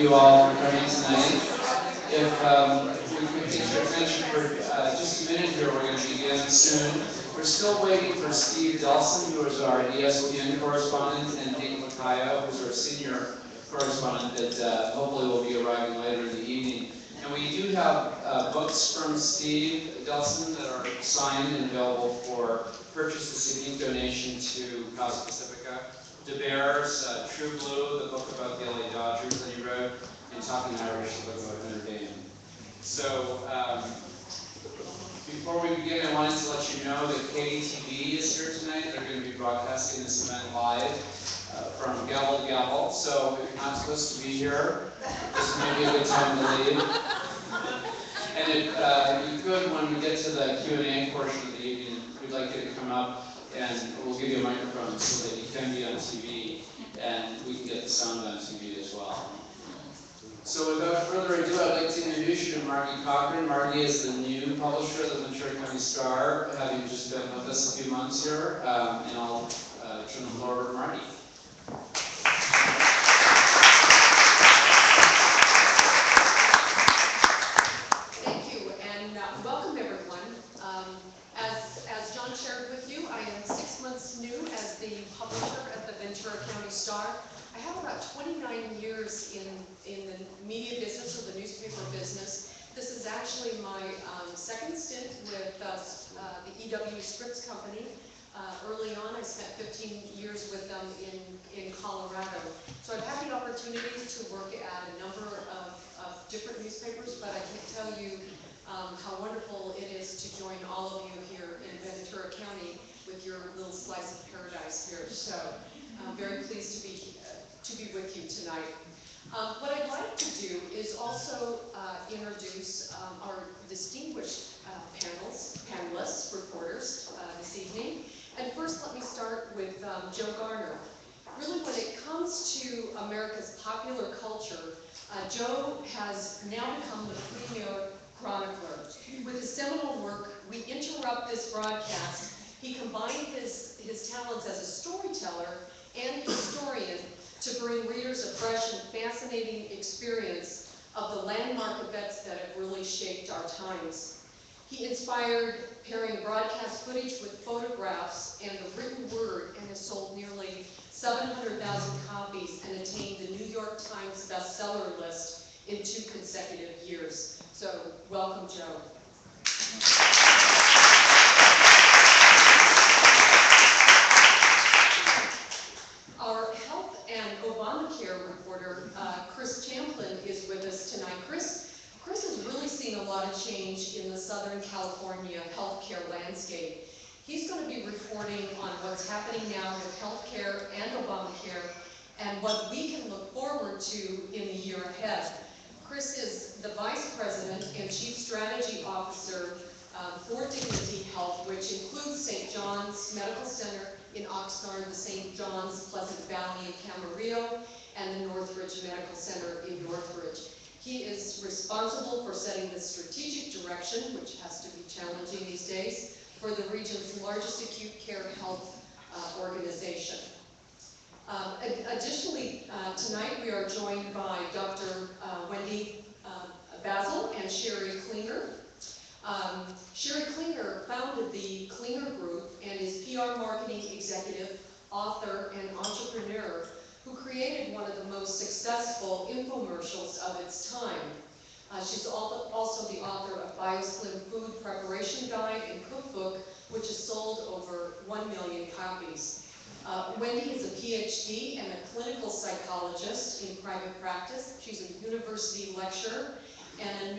you all for coming tonight. If we could get your attention for just a minute here, we're going to begin soon. We're still waiting for Steve Delson, who is our ESPN correspondent, and Nick Macayo, who's our senior correspondent, that hopefully will be arriving later in the evening. And we do have books from Steve Delson that are signed and available for purchase this evening, donation to Cause Pacifica. De Beers, True Blue, the book about the LA Dodgers that he wrote, and Talking Irish, the book about Notre Dame. So, before we begin, I wanted to let you know that KTV is here tonight. They're going to be broadcasting this event live from gavel to gavel. So, if you're not supposed to be here, this may be a good time to leave. And if you could, when we get to the Q&A portion of the evening, we'd like you to come up and we'll give you a microphone so that you can be on TV and we can get the sound on TV as well. So without further ado, I'd like to introduce you to Margie Cochran. Margie is the new publisher of the Ventura County Star, having just been with us a few months here, and I'll turn the floor over to Margie. Thank you, and welcome everyone. As John shared with you, I am 6 months new as the publisher at the Ventura County Star. I have about 29 years in the media business or the newspaper business. This is actually my second stint with the EW Scripps Company. Early on, I spent 15 years with them in Colorado. So I've had the opportunity to work at a number of different newspapers, but I can't tell you how wonderful it is to join all of you here in Ventura County with your little slice of paradise here. So I'm very pleased to be with you tonight. What I'd like to do is also introduce our distinguished panelists, reporters this evening. And first, let me start with Joe Garner. Really, when it comes to America's popular culture, Joe has now become the premier chronicler. With his seminal work, We Interrupt This Broadcast, he combined his talents as a storyteller and historian to bring readers a fresh and fascinating experience of the landmark events that have really shaped our times. He inspired pairing broadcast footage with photographs and the written word and has sold nearly 700,000 copies and attained the New York Times bestseller list in 2 consecutive years. So, welcome, Joe. Our health and Obamacare reporter, Chris Champlin, is with us tonight. Chris has really seen a lot of change in the Southern California healthcare landscape. He's going to be reporting on what's happening now with healthcare and Obamacare and what we can look forward to in the year ahead. Chris is the Vice President and Chief Strategy Officer for Dignity Health, which includes St. John's Medical Center in Oxnard, the St. John's Pleasant Valley in Camarillo, and the Northridge Medical Center in Northridge. He is responsible for setting the strategic direction, which has to be challenging these days, for the region's largest acute care health organization. Additionally, tonight we are joined by Dr. Wendy Basil and Sherry Klinger. Sherry Klinger founded the Klinger Group and is PR marketing executive, author, and entrepreneur who created one of the most successful infomercials of its time. She's also the author of BioSlim Food Preparation Guide and Cookbook, which has sold over 1 million copies. Wendy is a PhD and a clinical psychologist in private practice. She's a university lecturer and a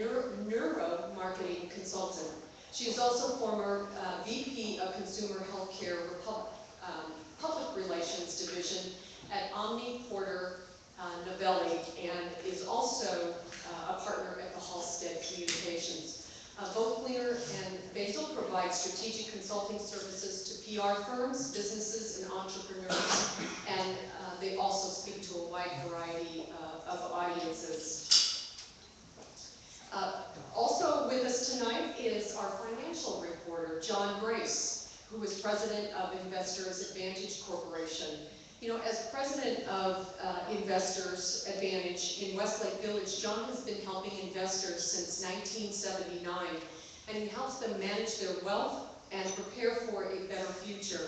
neuro-marketing consultant. She is also former VP of Consumer Healthcare Public Relations Division at Omni Porter Novelli and is also a partner at the Halstead Communications. Both Klinger and Basil provide strategic consulting services to PR firms, businesses, and entrepreneurs, and they also speak to a wide variety of audiences. Also with us tonight is our financial reporter, John Grace, who is president of Investors Advantage Corporation. You know, as president of Investors Advantage in Westlake Village, John has been helping investors since 1979, and he helps them manage their wealth and prepare for a better future.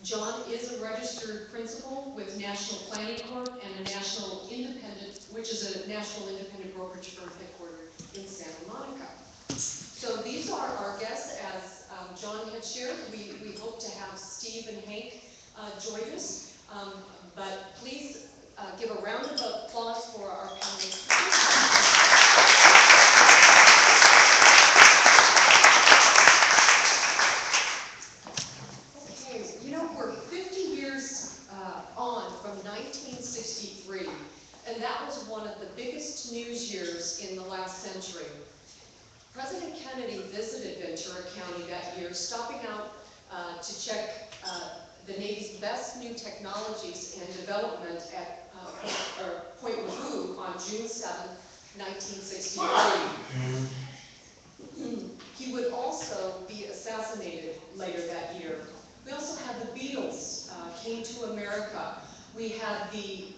John is a registered principal with National Planning Corp and a national independent, which is a national independent brokerage firm headquartered in Santa Monica. So these are our guests. As John had shared, we hope to have Steve and Hank join us. But please give a round of applause for our panelists. Okay, you know, we're 50 years on from 1963, and that was one of the biggest news years in the last century. President Kennedy visited Ventura County that year, stopping out to check the Navy's best new technologies and development at Point Mugu on June 7, 1963. He would also be assassinated later that year. We also had the Beatles came to America. We had the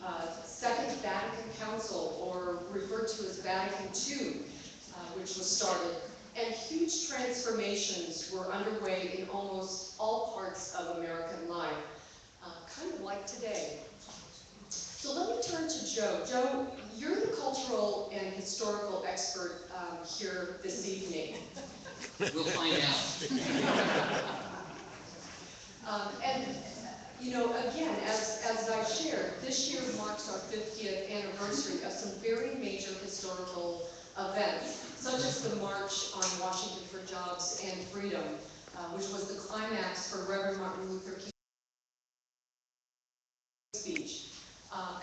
Second Vatican Council, or referred to as Vatican II, which was started. And huge transformations were underway in almost all parts of American life, kind of like today. So let me turn to Joe. Joe, you're the cultural and historical expert here this evening. We'll find out. And, you know, again, as I shared, this year marks our 50th anniversary of some very major historical events, such as the March on Washington for Jobs and Freedom, which was the climax for Reverend Martin Luther King's speech.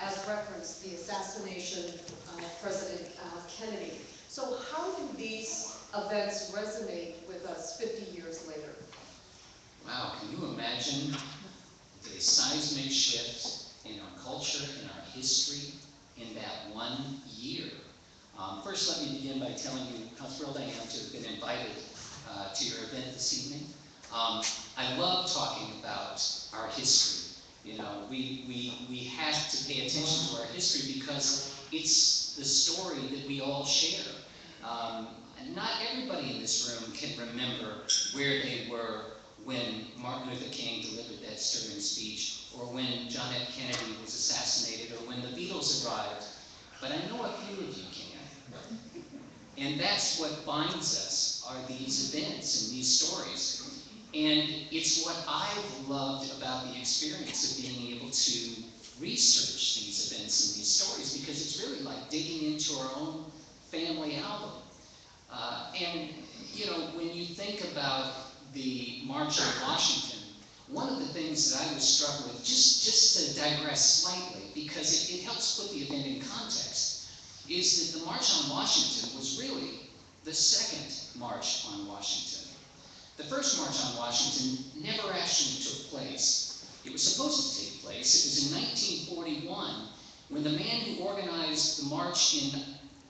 As referenced, the assassination of President Kennedy. So how do these events resonate with us 50 years later? Wow, can you imagine the seismic shift in our culture, in our history, in that one year? First, let me begin by telling you how thrilled I am to have been invited to your event this evening. I love talking about our history. You know, we have to pay attention to our history because it's the story that we all share. Not everybody in this room can remember where they were when Martin Luther King delivered that stirring speech, or when John F. Kennedy was assassinated, or when the Beatles arrived. But I know a few of you can. And that's what binds us, are these events and these stories. And it's what I've loved about the experience of being able to research these events and these stories, because it's really like digging into our own family album. And, you know, when you think about the March on Washington, one of the things that I was struck with, just to digress slightly, because it helps put the event in context, is that the March on Washington was really the second March on Washington. The first March on Washington never actually took place. It was supposed to take place. It was in 1941, when the man who organized the march in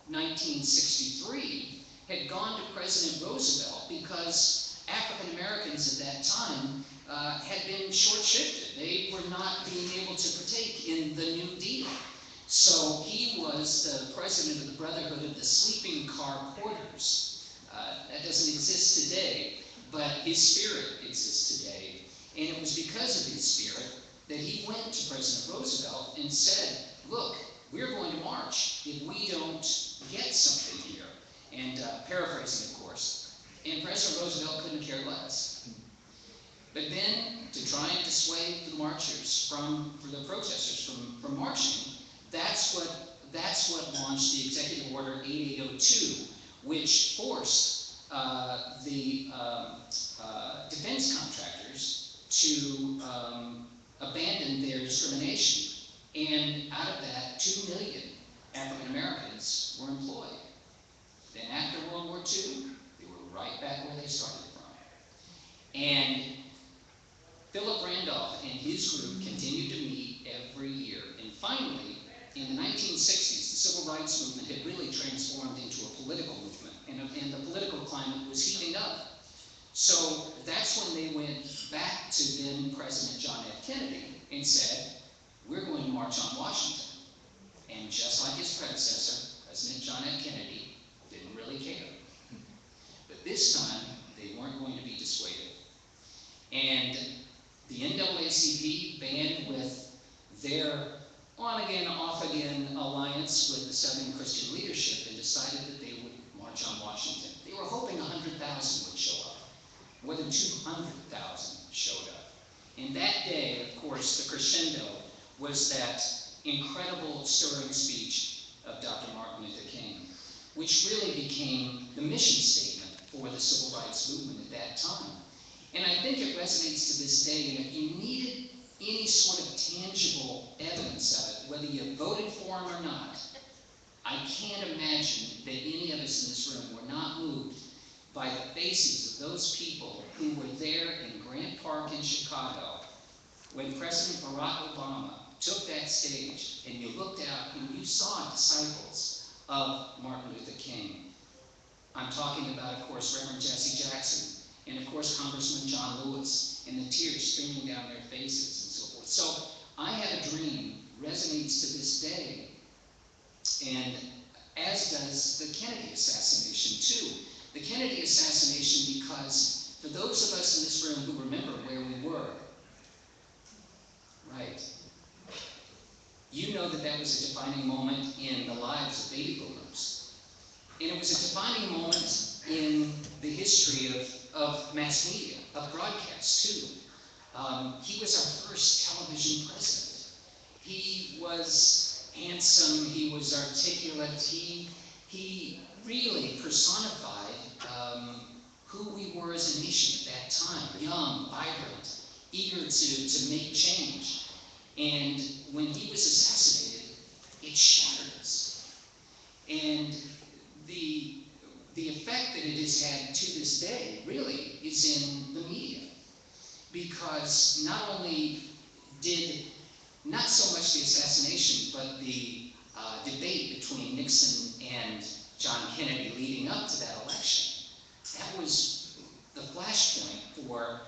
1963 had gone to President Roosevelt because African Americans at that time had been short-shifted. They were not being able to partake in the New Deal. So he was the president of the Brotherhood of the Sleeping Car Porters. That doesn't exist today, but his spirit exists today. And it was because of his spirit that he went to President Roosevelt and said, look, we're going to march if we don't get something here. And paraphrasing, of course. And President Roosevelt couldn't care less. But then, to try and dissuade the marchers for the protesters from marching, that's what launched the Executive Order 8802, which forced the defense contractors to abandon their discrimination. And out of that, 2 million African Americans were employed. Then after World War II, they were right back where they started from. And Philip Randolph and his group continued to meet every year. And finally, in the 1960s, the civil rights movement had really transformed into a political movement, and the political climate was heating up. So that's when they went back to then President John F. Kennedy and said, we're going to march on Washington. And just like his predecessor, President John F. Kennedy, didn't really care. But this time, they weren't going to be dissuaded. And the NAACP band, with their on-again, off-again alliance with the Southern Christian leadership, and decided that they would march on Washington. They were hoping 100,000 would show up. More than 200,000 showed up. And that day, of course, the crescendo was that incredible, stirring speech of Dr. Martin Luther King, which really became the mission statement for the civil rights movement at that time. And I think it resonates to this day, and if you needed any sort of tangible evidence of it, whether you voted for him or not, I can't imagine that any of us in this room were not moved by the faces of those people who were there in Grant Park in Chicago when President Barack Obama took that stage, and you looked out and you saw disciples of Martin Luther King. I'm talking about, of course, Reverend Jesse Jackson, and of course, Congressman John Lewis, and the tears streaming down their faces and so forth. So, I Have a Dream resonates to this day, and as does the Kennedy assassination too. The Kennedy assassination, because for those of us in this room who remember where we were, right, you know that that was a defining moment in the lives of baby boomers. And it was a defining moment in the history of mass media, of broadcast too. He was our first television president. He was handsome, he was articulate, he really personified who we were as a nation at that time, young, vibrant, eager to make change. And when he was assassinated, it shattered us. And the effect that it has had to this day, really, is in the media. Because not only did, not so much the assassination, but the debate between Nixon and John Kennedy leading up to that election, that was the flashpoint for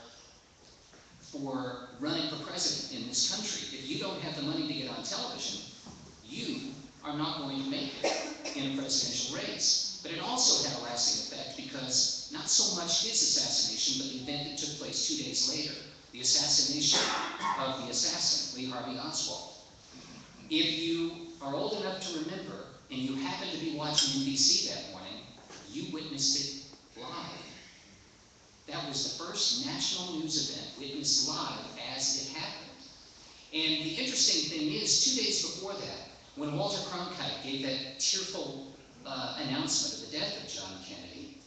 running for president in this country. If you don't have the money to get on television, you are not going to make it in a presidential race. But it also had a lasting effect because not so much his assassination, but the event that took place 2 days later, the assassination of the assassin, Lee Harvey Oswald. If you are old enough to remember, and you happened to be watching NBC that morning, you witnessed it live. That was the first national news event witnessed live as it happened. And the interesting thing is, 2 days before that, when Walter Cronkite gave that tearful announcement of the death of John Kennedy,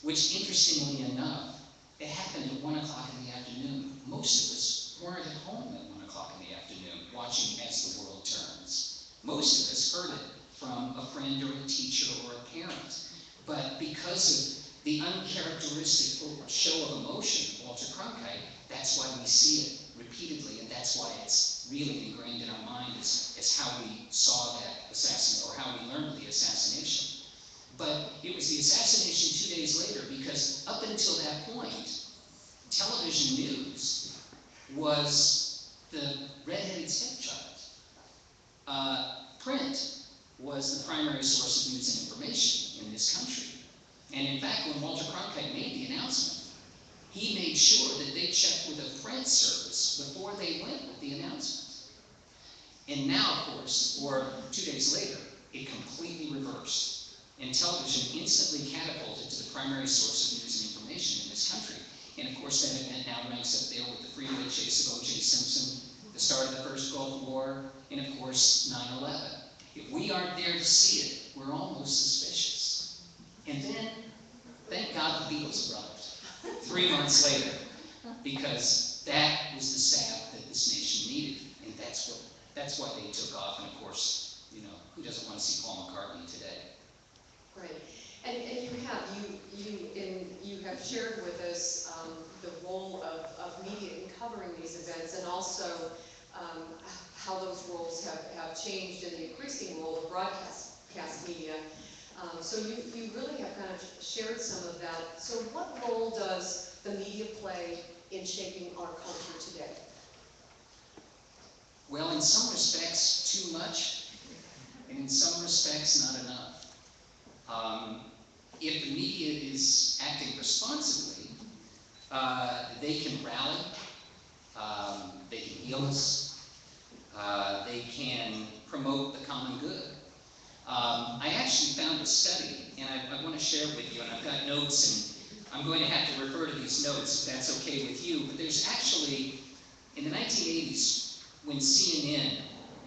which interestingly enough, it happened at 1 o'clock in the afternoon. Most of us weren't at home at 1 o'clock in the afternoon watching As the World Turns. Most of us heard it from a friend or a teacher or a parent. But because of the uncharacteristic show of emotion of Walter Cronkite, that's why we see it repeatedly, and that's why it's really ingrained in our mind as how we saw that assassination, or how we learned of the assassination. But it was the assassination 2 days later, because up until that point, television news was the redheaded stepchild. Print was the primary source of news and information in this country. And in fact, when Walter Cronkite made the announcement, he made sure that they checked with a print service before they went with the announcement. And now, of course, or 2 days later, it completely reversed. And television instantly catapulted to the primary source of news and information in this country. And of course, that event now ranks up there with the freeway chase of O.J. Simpson, the start of the first Gulf War, and of course, 9/11. If we aren't there to see it, we're almost suspicious. And then, thank God the Beatles arrived 3 months later, because that was the salve that this nation needed, and that's why they took off. And of course, you know, who doesn't want to see Paul McCartney today? Great. And you have shared with us the role of media in covering these events, and also how those roles have changed in the increasing role of broadcast media. So you really have kind of shared some of that. So what role does the media play in shaping our culture today? Well, in some respects, too much, and in some respects, not enough. If the media is acting responsibly, they can rally, they can heal us, they can promote the common good. I actually found a study, and I want to share it with you, and I've got notes, and I'm going to have to refer to these notes if that's okay with you, but there's actually, in the 1980s, when CNN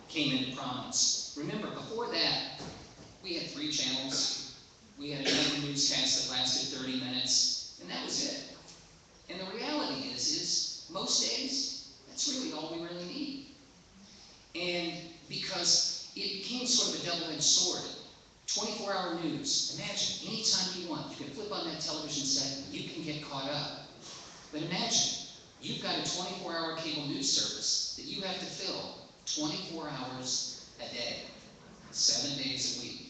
came into prominence, remember, before that, we had 3 channels, we had another newscast that lasted 30 minutes, and that was it. And the reality is most days, that's really all we really need. And because it became sort of a double-edged sword, 24-hour news, imagine, anytime you want, you can flip on that television set, and you can get caught up. But imagine, you've got a 24-hour cable news service that you have to fill 24 hours a day, 7 days a week.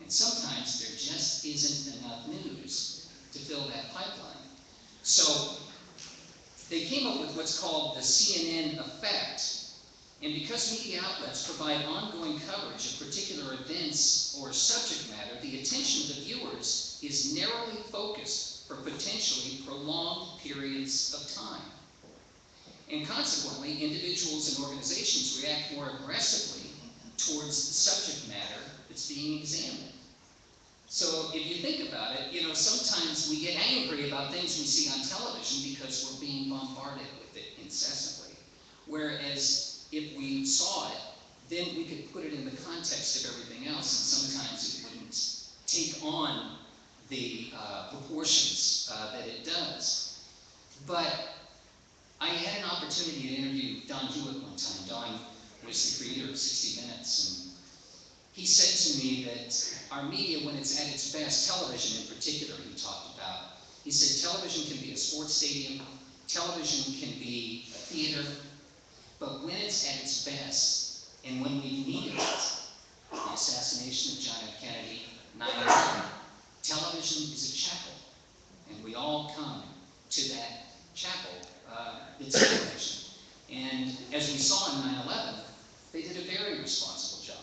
And sometimes there just isn't enough news to fill that pipeline. So they came up with what's called the CNN effect. And because media outlets provide ongoing coverage of particular events or subject matter, the attention of the viewers is narrowly focused for potentially prolonged periods of time. And consequently, individuals and organizations react more aggressively towards the subject matter that's being examined. So if you think about it, sometimes we get angry about things we see on television because we're being bombarded with it incessantly. Whereas if we saw it, then we could put it in the context of everything else, and sometimes it wouldn't take on the proportions that it does. But I had an opportunity to interview Don Hewitt one time. Don was the creator of 60 Minutes, and he said to me that our media, when it's at its best, television in particular, he talked about, he said television can be a sports stadium, television can be a theater, but when it's at its best, and when we needed it, the assassination of John F. Kennedy, 9/11, television is a chapel, and we all come to that chapel, it's television. And as we saw in 9/11, they did a very responsible job.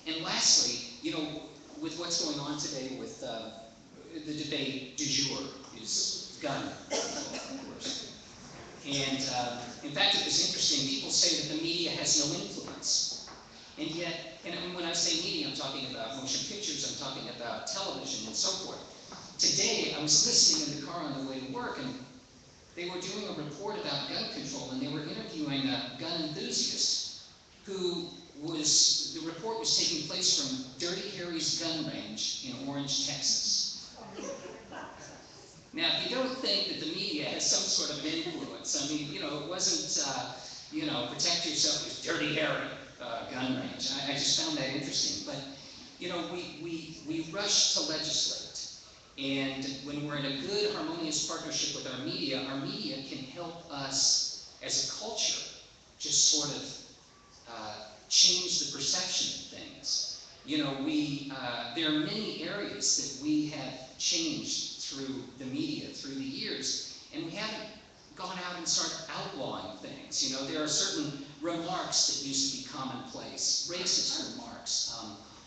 And lastly, with what's going on today with the debate du jour is gun control, of course. And in fact, it was interesting. People say that the media has no influence. And yet, and when I say media, I'm talking about motion pictures, I'm talking about television and so forth. Today, I was listening in the car on the way to work, and they were doing a report about gun control, and they were interviewing a gun enthusiast who the report was taking place from Dirty Harry's gun range in Orange, Texas. Now, if you don't think that the media has some sort of influence, I mean, it wasn't, protect yourself with Dirty Harry gun range. I just found that interesting. But, we rush to legislate. And when we're in a good, harmonious partnership with our media can help us as a culture just sort of change the perception of things. There are many areas that we have changed through the media, through the years, and we haven't gone out and started outlawing things. There are certain remarks that used to be commonplace, racist remarks,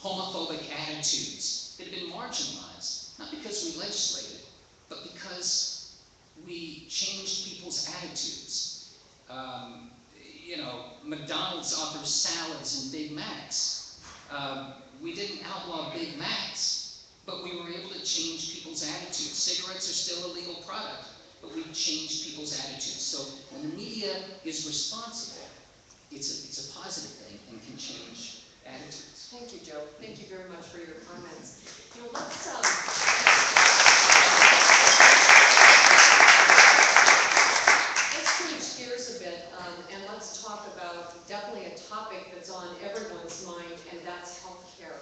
homophobic attitudes that have been marginalized, not because we legislated, but because we changed people's attitudes. McDonald's offers salads and Big Macs. We didn't outlaw Big Macs, but we were able to change people's attitudes. Cigarettes are still a legal product, but we've changed people's attitudes. So when the media is responsible, it's a positive thing and can change attitudes. Thank you, Joe. Thank you very much for your comments. Let's switch gears a bit, and let's talk about definitely a topic that's on everyone's mind, and that's healthcare.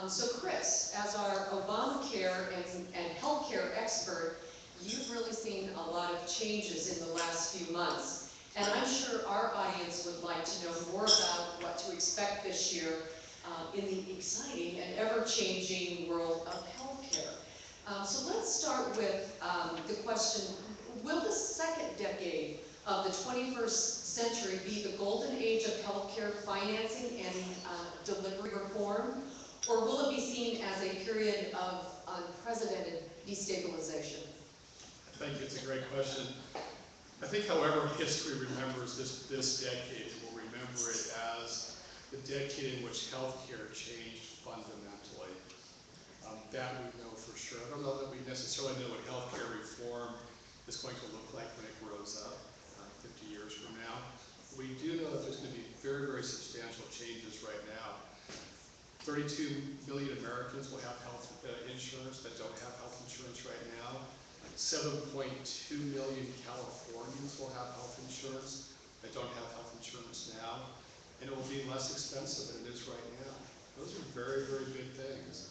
So Chris, as our Obamacare and healthcare expert, you've really seen a lot of changes in the last few months. And I'm sure our audience would like to know more about what to expect this year in the exciting and ever-changing world of healthcare. So let's start with the question, will the second decade of the 21st century be the golden age of healthcare financing and delivery reform, or will it be seen as a period of unprecedented destabilization? I think it's a great question. I think, however, history remembers this decade, it will remember it as the decade in which healthcare changed fundamentally. That we know for sure. I don't know that we necessarily know what healthcare reform is going to look like when it grows up 50 years from now. We do know that there's going to be very, very substantial changes right now. 32 million Americans will have health insurance that don't have health insurance right now. 7.2 million Californians will have health insurance that don't have health insurance now. And it will be less expensive than it is right now. Those are very, very good things.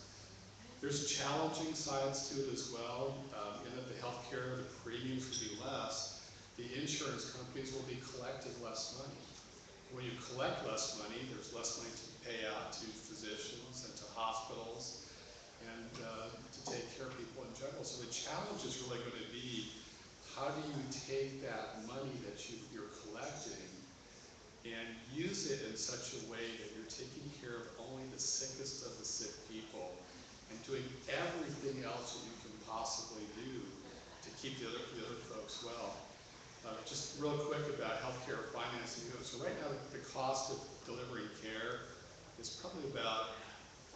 There's challenging sides to it as well, in that the healthcare, the premiums will be less. The insurance companies will be collecting less money. When you collect less money, there's less money to pay out to physicians and to hospitals and to take care of people in general. So the challenge is really going to be, how do you take that money that you're collecting and use it in such a way that you're taking care of only the sickest of the sick people and doing everything else that you can possibly do to keep the other folks well. Just real quick about healthcare financing. So right now, the cost of delivering care is probably about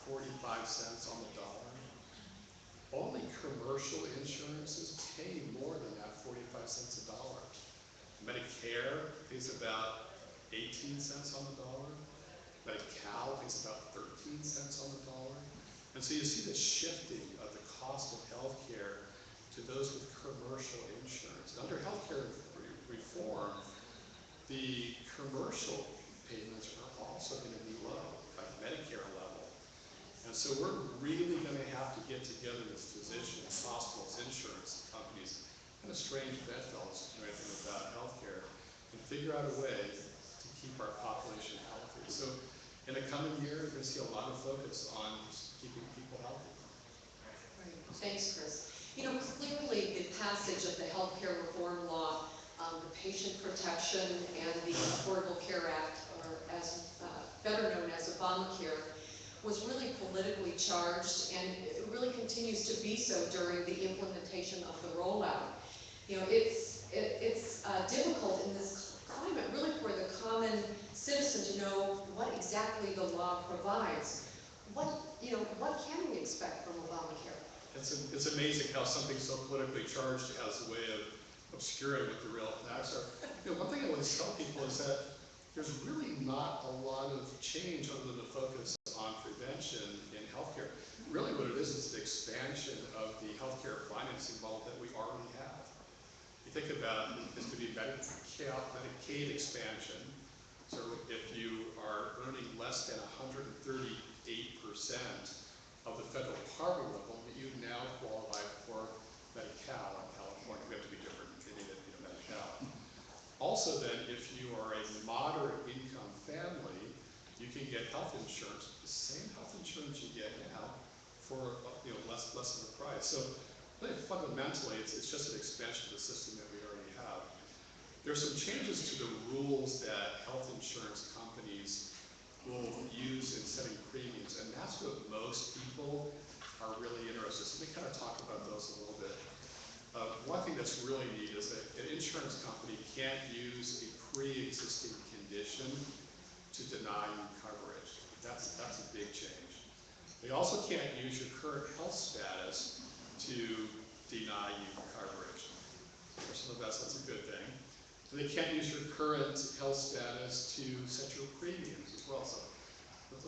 45 cents on the dollar. Only commercial insurances pay more than that, 45 cents a dollar. Medicare pays about 18 cents on the dollar. Medi-Cal pays about 13 cents on the dollar. And so you see the shifting of the cost of healthcare to those with commercial insurance. Under healthcare reform, the commercial payments are also going to be low, like Medicare level. And so we're really going to have to get together with physicians, hospitals, insurance companies, kind of strange bedfellows to know anything about healthcare, and figure out a way to keep our population healthy. So in the coming year, you're going to see a lot of focus on keeping people healthy. Right. Thanks, Chris. You know, clearly the passage of the healthcare reform law, the Patient Protection and the Affordable Care Act, or as better known as Obamacare, was really politically charged, and it really continues to be so during the implementation of the rollout. You know, it's difficult in this climate, really, for the common citizen to know what exactly the law provides. What can we expect from Obamacare? It's amazing how something so politically charged has a way of obscuring what the real facts are. One thing I always tell people is that there's really not a lot of change other than the focus on prevention in healthcare. Really what it is the expansion of the healthcare financing model that we already have. You think about this could be Medicaid expansion. So if you are earning less than 138% of the federal poverty level, you now qualify for Medi-Cal in California. We have to be different in Medi-Cal. Also then, if you are a moderate income family, you can get health insurance, the same health insurance you get now, for less of the price. So really fundamentally, it's just an expansion of the system that we already have. There's some changes to the rules that health insurance companies will use in setting premiums, and that's what most people are really interested in. So let me kind of talk about those a little bit. One thing that's really neat is that an insurance company can't use a pre-existing condition to deny you coverage. That's a big change. They also can't use your current health status to deny you coverage. For some of us, that's a good thing. They can't use your current health status to set your premiums as well. So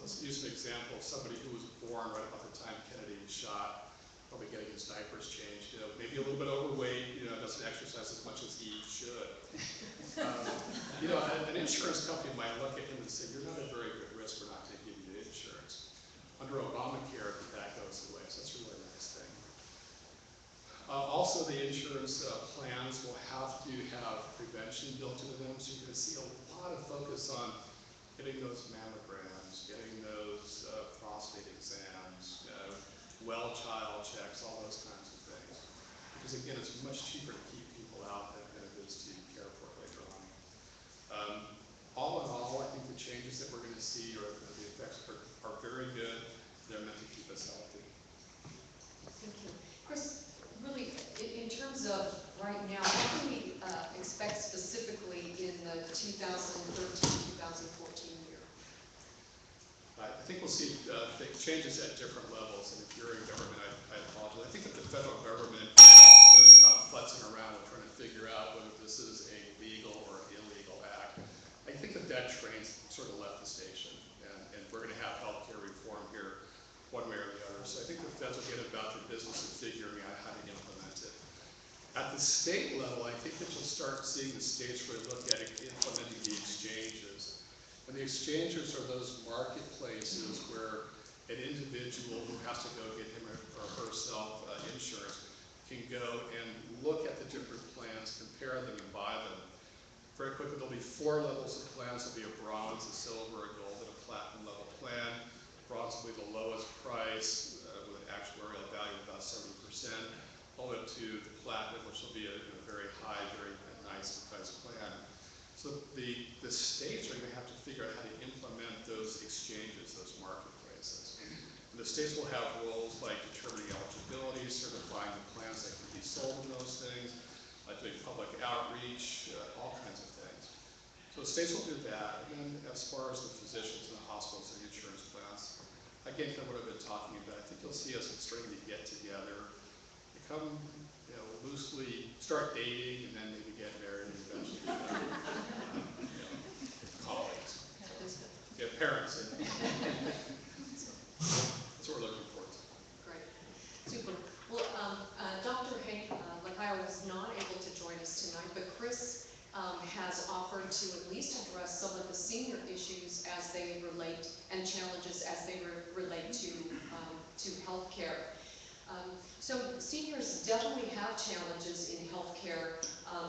let's use an example of somebody who was born right about the time Kennedy was shot, probably getting his diapers changed, maybe a little bit overweight, doesn't exercise as much as he should. An insurance company might look at him and say, you're not a very good risk, we're not going to give you insurance. Under Obamacare, that goes away, so that's a really nice thing. Also, the insurance plans will have to have prevention built into them, so you're going to see a lot of focus on getting those mammograms, getting those prostate exams, well child checks, all those kinds of things. Because again, it's much cheaper to keep people out than it is to care for later on. think we'll see changes at different levels, and if you're in government, I apologize. I think that the federal government is about futzing around and trying to figure out whether this is a legal or illegal act. I think that train's sort of left the station, and we're going to have healthcare reform here one way or the other. So I think the feds will get about their business of figuring out how to implement it. At the state level, I think that you'll start seeing the states really look at implementing the exchanges. And the exchanges are those marketplaces where an individual who has to go get him or herself insurance can go and look at the different plans, compare them, and buy them. Very quickly, there'll be 4 levels of plans. There'll be a bronze, a silver, a gold, and a platinum level plan. Bronze will be the lowest price with an actuarial value of about 70%, all the way up to the platinum, which will be a very high, very nice priced plan. So the states are going to have to figure out how to implement those exchanges, those marketplaces. And the states will have roles like determining eligibility, certifying the plans that can be sold in those things, doing public outreach, all kinds of things. So the states will do that. And then as far as the physicians and the hospitals and the insurance plans, again, kind of what I've been talking about, I think you'll see us starting to get together, become loosely, start dating, and then maybe get married and eventually become colleagues. Yeah, parents. So, that's what we're looking forward to. Great, super. Well, Dr. Hank Lacayo was not able to join us tonight, but Chris has offered to at least address some of the senior issues as they relate, and challenges as they relate to healthcare. So seniors definitely have challenges in healthcare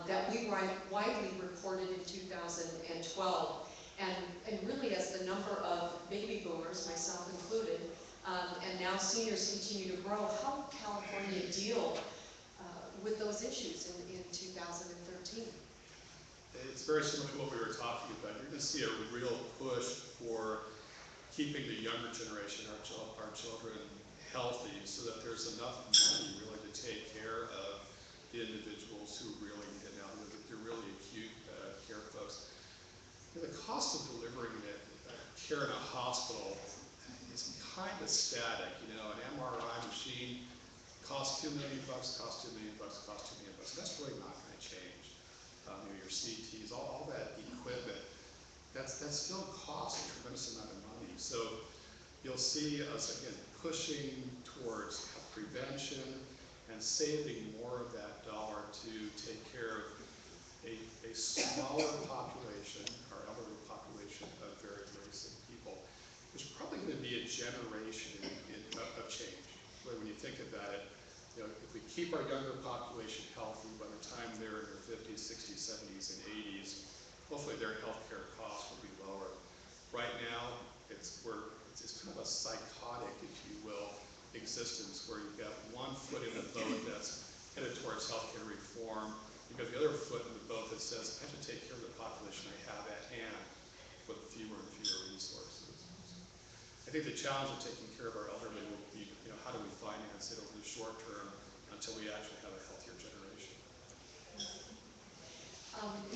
that we widely reported in 2012. And really, as the number of baby boomers, myself included, and now seniors continue to grow, how will California deal with those issues in 2013? It's very similar to what we were talking about. You're going to see a real push for keeping the younger generation, our children, healthy, so that there's enough money really to take care of the individuals who really need it now. They're really acute care folks. The cost of delivering care in a hospital is kind of static. An MRI machine costs $2 million, costs $2 million, costs $2 million. That's really not going to change. Your CTs, all that equipment, that still costs a tremendous amount of money. So you'll see us, again, pushing towards prevention and saving more of that dollar to take care of a smaller population, our elderly population of very, very sick people. There's probably going to be a generation of change. When you think about it, if we keep our younger population healthy, by the time they're in their 50s, 60s, 70s, and 80s, hopefully their healthcare costs will be lower. Right now, it's kind of a psychotic, if you will, existence where you've got one foot in the boat that's headed towards healthcare reform. You've got the other foot in the boat that says, I have to take care of the population I have at hand with fewer and fewer resources. I think the challenge of taking care of our elderly will be, how do we finance it over the short term until we actually have a healthier generation?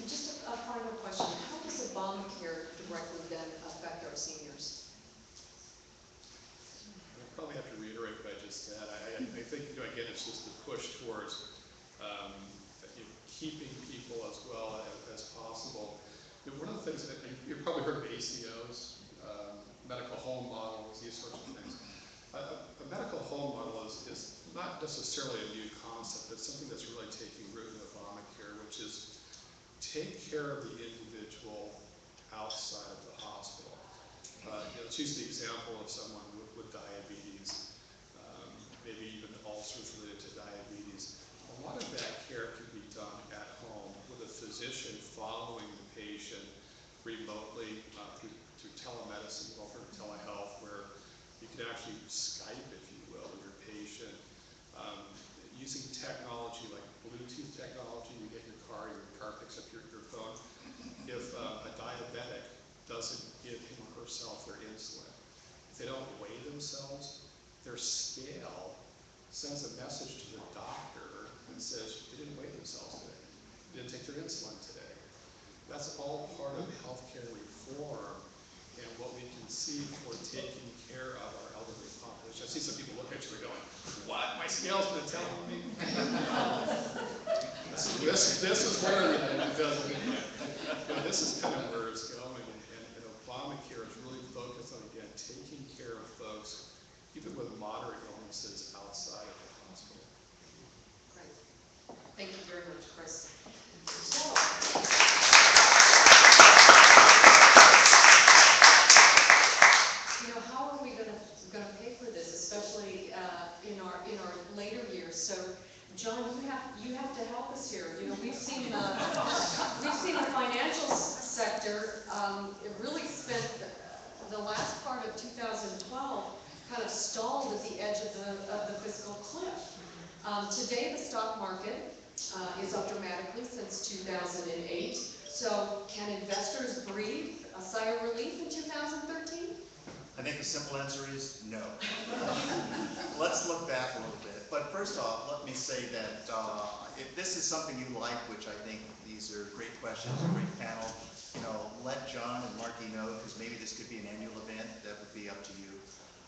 Just a final question. How does Obamacare directly then affect our seniors? I probably have to reiterate what I just said. I think, again, it's just the push towards keeping people as well as possible. One of the things that you've probably heard of ACOs, medical home models, these sorts of things. A medical home model is not necessarily a new concept. It's something that's really taking root in Obamacare, which is take care of the individual outside of the hospital. Let's use the example of someone with diabetes, maybe even ulcers related to diabetes. A lot of that care can be done at home with a physician following the patient remotely through telemedicine, or telehealth, where you can actually Skype, if you will, with your patient. Using technology like Bluetooth technology, you get in your car picks up your phone. If a diabetic doesn't give him or herself their insulin, if they don't weigh themselves, their scale sends a message to the doctor and says, they didn't weigh themselves today. They didn't take their insulin today. That's all part of healthcare reform and what we can see for taking care of our elderly population. I see some people look at you and going, what? My scale's been telling me? This is where, this is kind of where it's going. And Obamacare is really focused on, again, taking care of folks, even with moderate illnesses outside of the hospital. Great. Thank you very much, Chris. How are we gonna pay for this, especially in our later years? So, John, you have to help us here. We've seen the financial sector. It really spent the last part of 2012 kind of stalled at the edge of the fiscal cliff. Today, the stock market is up dramatically since 2008. So, can investors breathe a sigh of relief in 2013? I think the simple answer is no. Let's look back a little bit. But first off, let me say that if this is something you like, which I think these are great questions, a great panel, let John and Marky know, because maybe this could be an annual event. That would be up to you.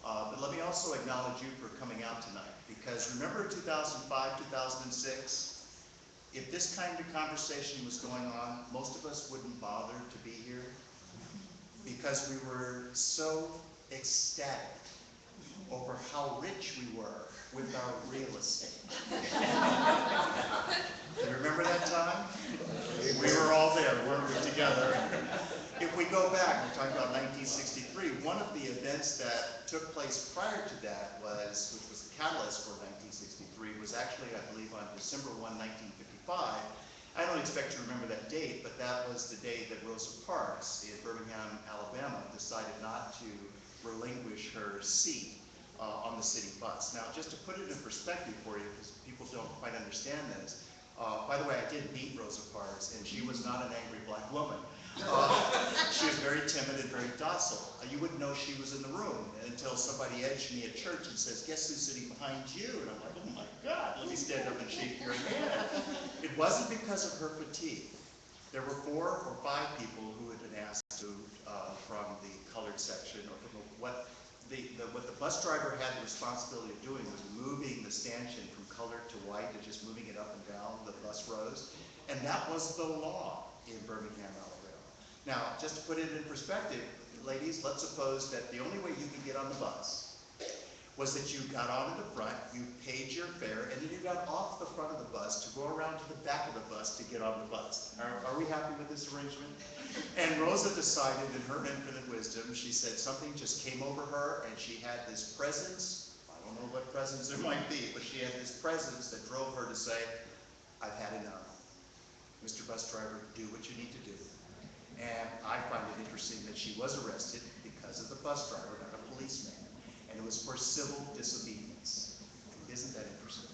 But let me also acknowledge you for coming out tonight, because remember 2005, 2006? If this kind of conversation was going on, most of us wouldn't bother to be here, because we were so ecstatic over how rich we were with our real estate. You remember that time? We were all there, weren't we, together? If we go back, we're talking about 1963, one of the events that took place prior to that which was the catalyst for 1963, was actually, I believe, on December 1, 1955. I don't expect you to remember that date, but that was the day that Rosa Parks in Birmingham, Alabama, decided not to relinquish her seat on the city bus. Now, just to put it in perspective for you, because people don't quite understand this, by the way, I did meet Rosa Parks, and she was not an angry black woman. She was very timid and very docile. You wouldn't know she was in the room until somebody edged me at church and says, guess who's sitting behind you? And I'm like, oh my God, let me stand up and shake your hand. It wasn't because of her fatigue. There were 4 or 5 people who had been asked to from the colored section, or from what the bus driver had the responsibility of doing was moving the stanchion from colored to white and just moving it up and down the bus rows. And that was the law in Birmingham, Alabama. Now, just to put it in perspective, ladies, let's suppose that the only way you could get on the bus was that you got on in the front, you paid your fare, and then you got off the front of the bus to go around to the back of the bus to get on the bus. Are we happy with this arrangement? And Rosa decided, in her infinite wisdom, she said something just came over her, and she had this presence. I don't know what presence there might be, but she had this presence that drove her to say, I've had enough. Mr. Bus Driver, do what you need to do. And I find it interesting that she was arrested because of the bus driver, not a policeman. And it was for civil disobedience. Isn't that interesting?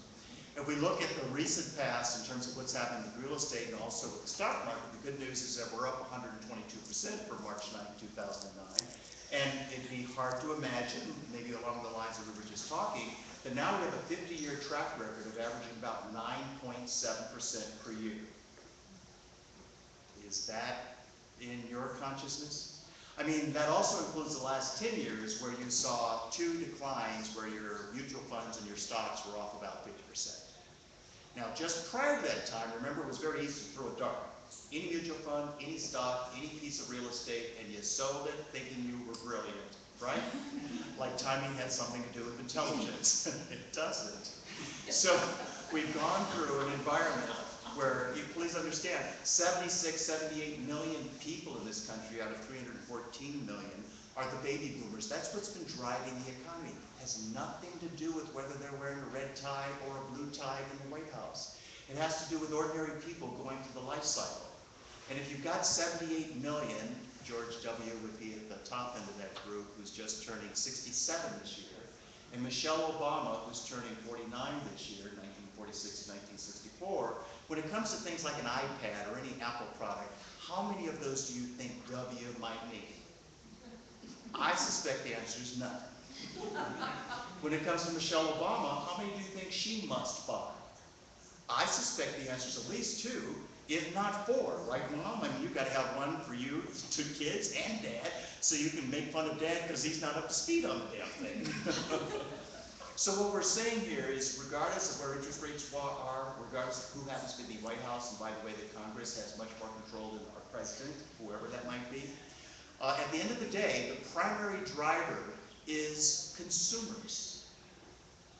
If we look at the recent past in terms of what's happening with real estate and also with the stock market, the good news is that we're up 122% for March 9, 2009. And it'd be hard to imagine, maybe along the lines that we were just talking, that now we have a 50-year track record of averaging about 9.7% per year. Is that in your consciousness? I mean, that also includes the last 10 years where you saw 2 declines where your mutual funds and your stocks were off about 50%. Now, just prior to that time, remember, it was very easy to throw a dart. Any mutual fund, any stock, any piece of real estate, and you sold it thinking you were brilliant, right? Like timing had something to do with intelligence. It doesn't. So we've gone through an environment where, please understand, 76, 78 million people in this country out of 314 million are the baby boomers. That's what's been driving the economy. It has nothing to do with whether they're wearing a red tie or a blue tie in the White House. It has to do with ordinary people going through the life cycle. And if you've got 78 million, George W. would be at the top end of that group, who's just turning 67 this year, and Michelle Obama, who's turning 49 this year, 1946 to 1964, when it comes to things like an iPad or any Apple product, how many of those do you think W might need? I suspect the answer is none. When it comes to Michelle Obama, how many do you think she must buy? I suspect the answer is at least 2, if not 4, right, Mom? I mean, you've got to have one for you, 2 kids, and Dad, so you can make fun of Dad because he's not up to speed on the damn thing. So what we're saying here is, regardless of where interest rates are, regardless of who happens to be White House, and by the way, the Congress has much more control than our president, whoever that might be, at the end of the day, the primary driver is consumers.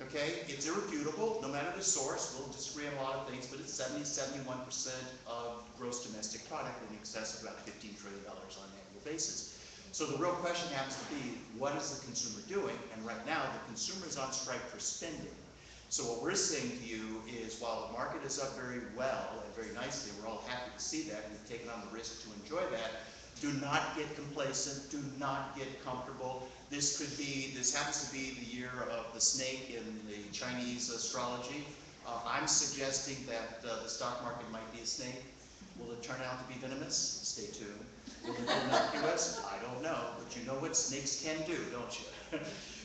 Okay, it's irrefutable, no matter the source, we'll disagree on a lot of things, but it's 71% of gross domestic product, in excess of about $15 trillion on an annual basis. So the real question happens to be, what is the consumer doing? And right now, the consumer is on strike for spending. So what we're saying to you is, while the market is up very well and very nicely, we're all happy to see that, we've taken on the risk to enjoy that, do not get complacent, do not get comfortable. This happens to be the year of the snake in the Chinese astrology. I'm suggesting that the stock market might be a snake. Will it turn out to be venomous? Stay tuned. Will it be innocuous? I don't know, but you know what snakes can do, don't you?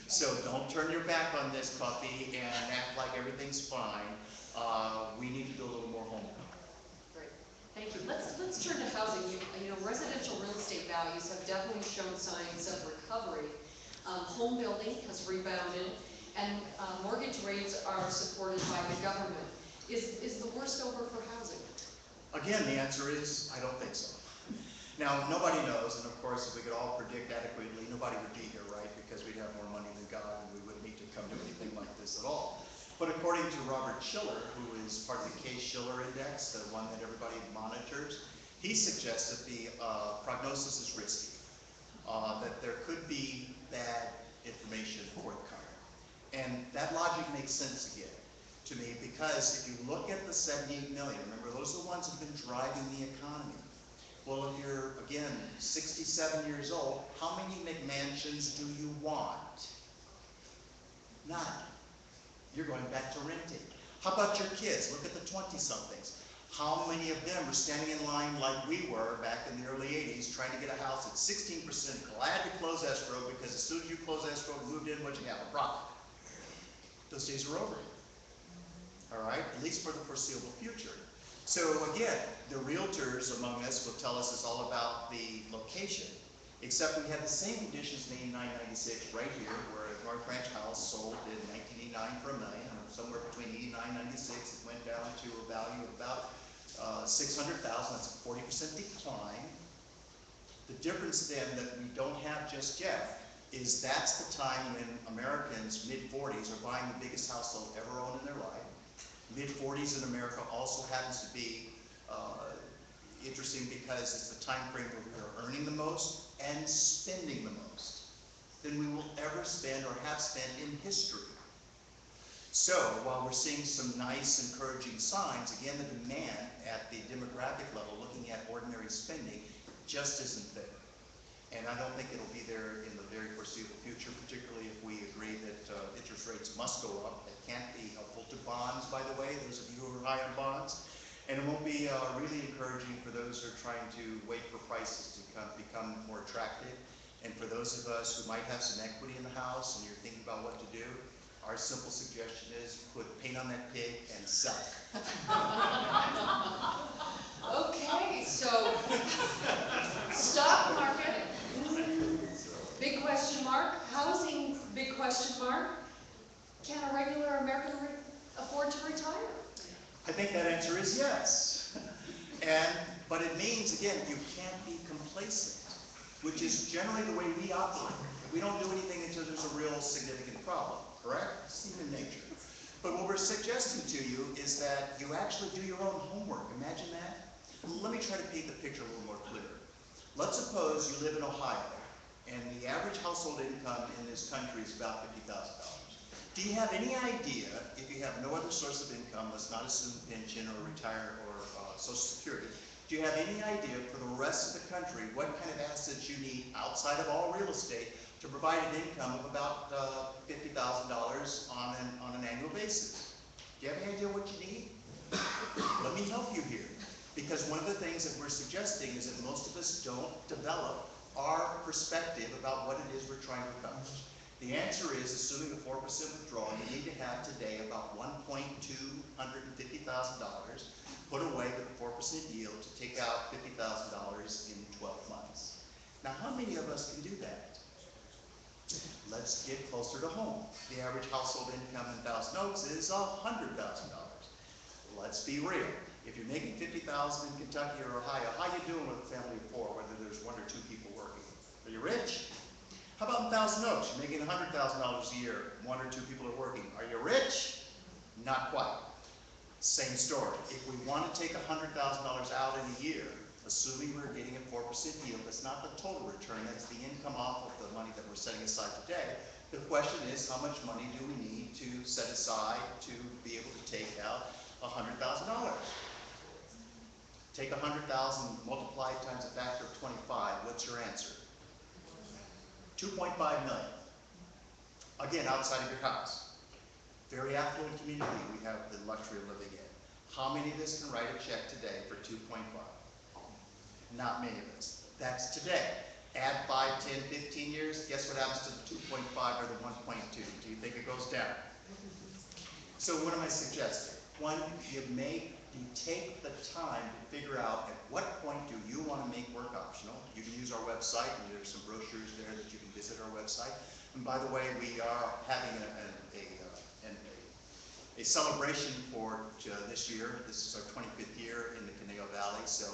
So don't turn your back on this puppy and act like everything's fine. We need to do a little more homework. Great, thank you. Let's turn to housing. You know, residential real estate values have definitely shown signs of recovery. Home building has rebounded, and mortgage rates are supported by the government. Is the worst over for housing? Again, the answer is, I don't think so. Now, nobody knows, and of course, if we could all predict adequately, nobody would be here, right? Because we'd have more money than God, and we wouldn't need to come to anything like this at all. But according to Robert Shiller, who is part of the Case-Shiller Index, the one that everybody monitors, he suggests that the prognosis is risky, that there could be bad information forthcoming. And that logic makes sense again to me, because if you look at the 78 million, remember, those are the ones that have been driving the economy. Well, if you're, again, 67 years old, how many McMansions do you want? None. You're going back to renting. How about your kids? Look at the 20-somethings. How many of them are standing in line like we were back in the early 80s, trying to get a house at 16%, glad to close escrow, because as soon as you close escrow and moved in, what'd you have? A profit. Those days are over. All right, at least for the foreseeable future. So again, the realtors among us will tell us it's all about the location, except we had the same conditions in 89-96 right here, where a North Ranch house sold in 1989 for $1 million, somewhere between 89 and 96, it went down to a value of about $600,000, that's a 40% decline. The difference then that we don't have just yet is that's the time when Americans, mid-40s, are buying the biggest house they'll ever own in their life. Mid-40s in America also happens to be interesting because it's the time frame where we are earning the most and spending the most than we will ever spend or have spent in history. So while we're seeing some nice encouraging signs, again, the demand at the demographic level, looking at ordinary spending, just isn't there. And I don't think it'll be there in the very foreseeable future, particularly if we agree that interest rates must go up. That can't be helpful to bonds, by the way, those of you who are high on bonds. And it won't be really encouraging for those who are trying to wait for prices to become more attractive. And for those of us who might have some equity in the house and you're thinking about what to do, our simple suggestion is put paint on that pig and sell it. Okay, so stock market, big question mark. Housing, big question mark. Can a regular American afford to retire? I think that answer is yes. But it means, again, you can't be complacent, which is generally the way we operate. We don't do anything until there's a real significant problem, correct? It's human nature. But what we're suggesting to you is that you actually do your own homework. Imagine that. Let me try to paint the picture a little more clear. Let's suppose you live in Ohio, and the average household income in this country is about $50,000. Do you have any idea, if you have no other source of income, let's not assume pension or retire or Social Security, do you have any idea for the rest of the country what kind of assets you need outside of all real estate to provide an income of about $50,000 on an annual basis? Do you have any idea what you need? Let me help you here. Because one of the things that we're suggesting is that most of us don't develop our perspective about what it is we're trying to accomplish. The answer is, assuming a 4% withdrawal, you need to have today about $1,250,000 put away with a 4% yield to take out $50,000 in 12 months. Now, how many of us can do that? Let's get closer to home. The average household income in Thousand Oaks is $100,000. Let's be real. If you're making $50,000 in Kentucky or Ohio, how you doing with a family of 4, whether there's 1 or 2 people working? Are you rich? How about in Thousand Oaks? You're making $100,000 a year, 1 or 2 people are working. Are you rich? Not quite. Same story. If we want to take $100,000 out in a year, assuming we're getting a 4% yield, that's not the total return, that's the income off of the money that we're setting aside today. The question is, how much money do we need to set aside to be able to take out $100,000? Take 100,000, multiply it times a factor of 25, what's your answer? 2.5 million. Again, outside of your house. Very affluent community we have the luxury of living in. How many of us can write a check today for 2.5? Not many of us. That's today. Add 5, 10, 15 years, guess what happens to the 2.5 or the 1.2? Do you think it goes down? So what am I suggesting? One, you take the time to figure out at what point do you want to make work optional. You can use our website, and there's some brochures there that you can visit our website. And by the way, we are having a celebration for this year. This is our 25th year in the Conejo Valley. So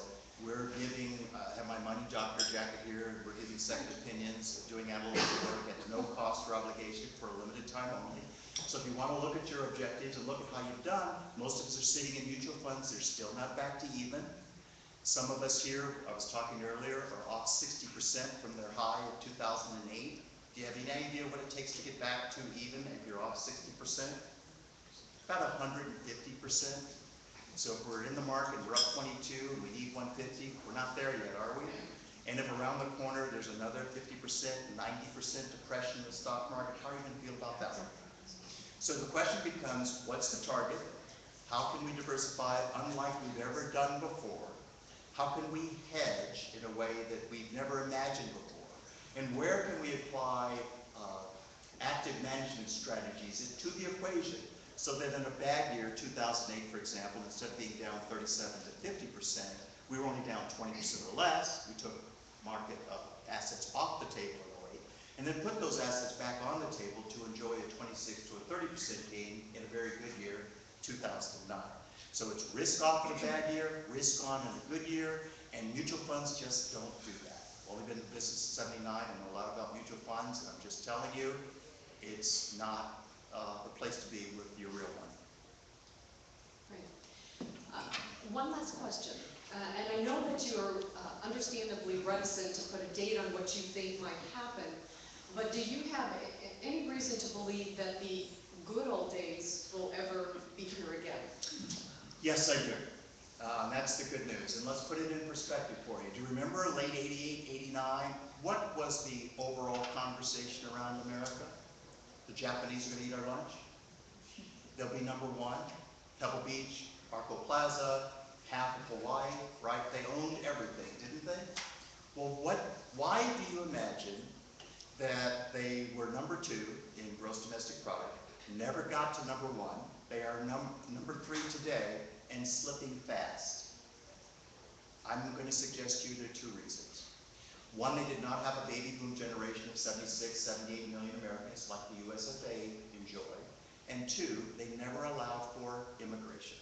we're giving, I have my money doctor jacket here, we're giving second opinions, doing analytical work at no cost or obligation for a limited time only. So if you want to look at your objectives and look at how you've done, most of us are sitting in mutual funds, they're still not back to even. Some of us here, I was talking earlier, are off 60% from their high of 2008. Do you have any idea what it takes to get back to even if you're off 60%? About 150%. So if we're in the market, we're up 22 and we need 150, we're not there yet, are we? And if around the corner there's another 50%, 90% depression in the stock market, how are you going to feel about that one? So the question becomes, what's the target? How can we diversify it unlike we've ever done before? How can we hedge in a way that we've never imagined before? And where can we apply active management strategies to the equation so that in a bad year, 2008 for example, instead of being down 37 to 50%, we were only down 20% or less. We took market assets off the table in 08, and then put those assets back on the table to enjoy a 26 to a 30% gain in a very good year, 2009. So it's risk off in a bad year, risk on in a good year, and mutual funds just don't do that. Well, we've been in business since '79, I know a lot about mutual funds, and I'm just telling you, it's not the place to be with your real money. Right. One last question, and I know that you are understandably reticent to put a date on what you think might happen, but do you have any reason to believe that the good old days will ever be here again? Yes, I do. That's the good news. And let's put it in perspective for you. Do you remember late 88, 89? What was the overall conversation around America? The Japanese are going to eat our lunch? They'll be number one. Pebble Beach, Arco Plaza, half of Hawaii, right? They owned everything, didn't they? Well, why do you imagine that they were number 2 in gross domestic product, never got to number 1? They are number 3 today and slipping fast. I'm going to suggest you there are 2 reasons. One, they did not have a baby boom generation of 76, 78 million Americans like the US of A enjoy. And 2, they never allowed for immigration.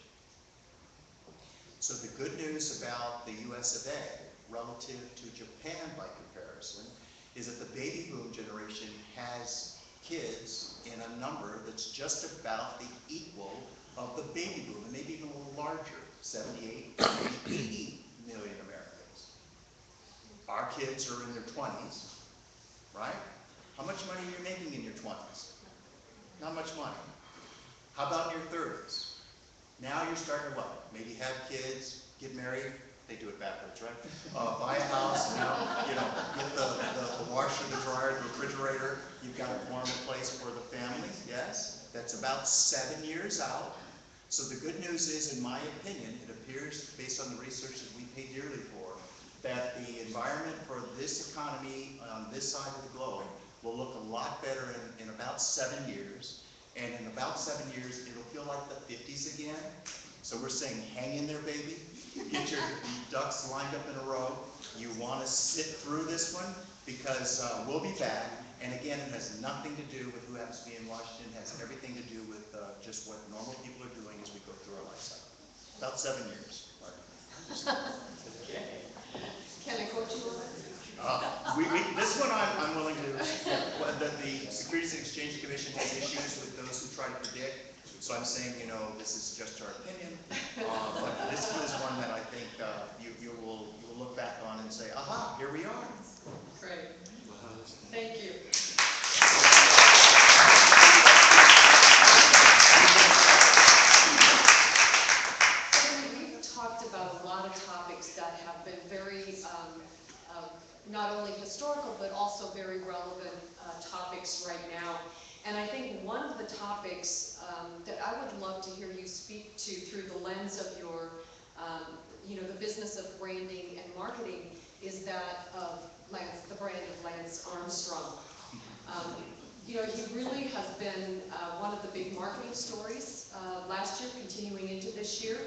So the good news about the US of A relative to Japan by comparison is that the baby boom generation has kids in a number that's just about the equal of the baby boom, and maybe even a little larger, 78, 80 million Americans. Our kids are in their 20s, right? How much money are you making in your 20s? Not much money. How about in your 30s? Now you're starting to what? Maybe have kids, get married. They do it backwards, right? Buy a house, now, get the washer, the dryer, the refrigerator. You've got a warm place for the family, yes? That's about 7 years out. So the good news is, in my opinion, it appears, based on the research that we pay dearly for, that the environment for this economy on this side of the globe will look a lot better in about 7 years. And in about 7 years, it'll feel like the 50s again. So we're saying, hang in there, baby. Get your ducks lined up in a row. You want to sit through this one because we'll be back. And again, it has nothing to do with who happens to be in Washington. It has everything to do with just what normal people are doing as we go through our life cycle. About 7 years. Can I quote you on that? This one I'm willing to, the Securities and Exchange Commission has issues with those who try to predict. So I'm saying, this is just our opinion. But this is one that I think you will look back on and say, aha, here we are. Great. Thank you. We've talked about a lot of topics that have been very, not only historical, but also very relevant topics right now. And I think one of the topics that I would love to hear you speak to through the lens of your, the business of branding and marketing is that of Lance, the brand of Lance Armstrong. He really has been one of the big marketing stories last year, continuing into this year.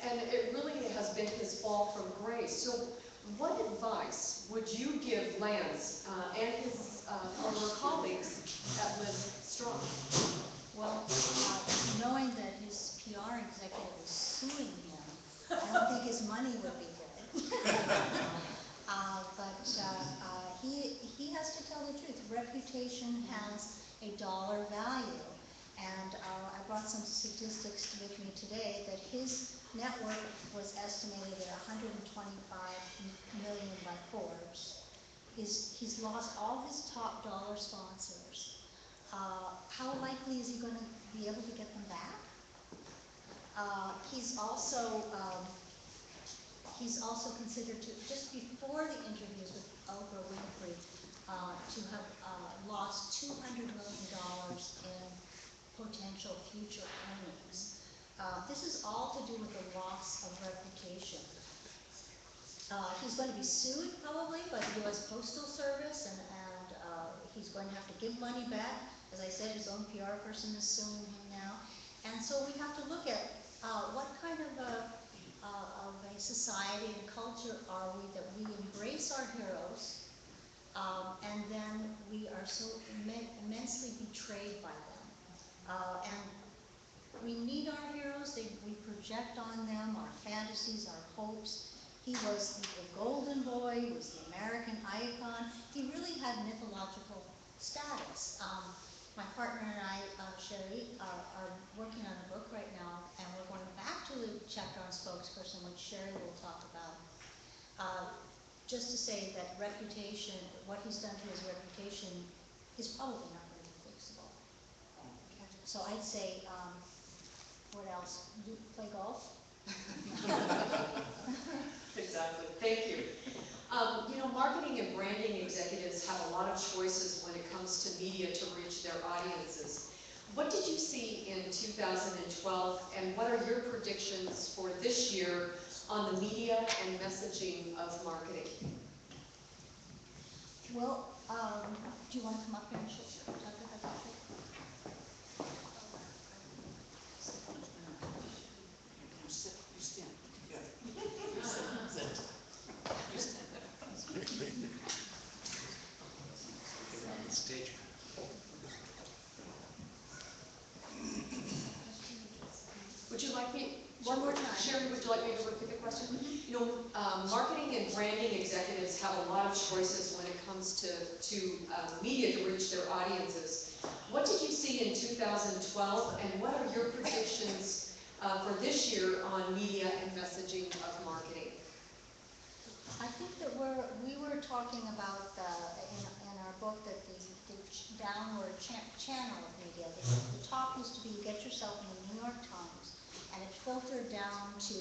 And it really has been his fall from grace. So what advice would you give Lance and his former colleagues at Liz Strong? Well, knowing that his PR executive is suing him, I don't think his money would be good. But he has to tell the truth. Reputation has a dollar value. And I brought some statistics with me today that his net worth was estimated at $125 million by Forbes. He's lost all his top dollar sponsors. How likely is he going to be able to get them back? He's also considered to, just before the interviews with Oprah Winfrey, to have lost $200 million in potential future earnings. This is all to do with the loss of reputation. He's going to be sued probably by the U.S. Postal Service, and he's going to have to give money back. As I said, his own PR person is suing him now. And so we have to look at what kind of a society and culture are we that we embrace our heroes, and then we are so immensely betrayed by them. And we need our heroes. We project on them our fantasies, our hopes. He was the golden boy, he was the American icon. He really had mythological status. My partner and I, Sherry, are working on a book right now, and we're going back to the chapter on spokesperson, which Sherry will talk about. Just to say that reputation, what he's done to his reputation, is probably not going to be fixable. So I'd say, what else? Play golf? Exactly. Thank you. Marketing and branding executives have a lot of choices when it comes to media to reach their audiences. What did you see in 2012, and what are your predictions for this year on the media and messaging of marketing? Well, do you want to come up here and talk about that? Would you like me? One more time. Sherry, would you like me to repeat the question? Marketing and branding executives have a lot of choices when it comes to media to reach their audiences. What did you see in 2012, and what are your predictions for this year on media and messaging of marketing? I think that we were talking about in our book that the downward channel of media. The top used to be you get yourself in the New York Times, and it filtered down to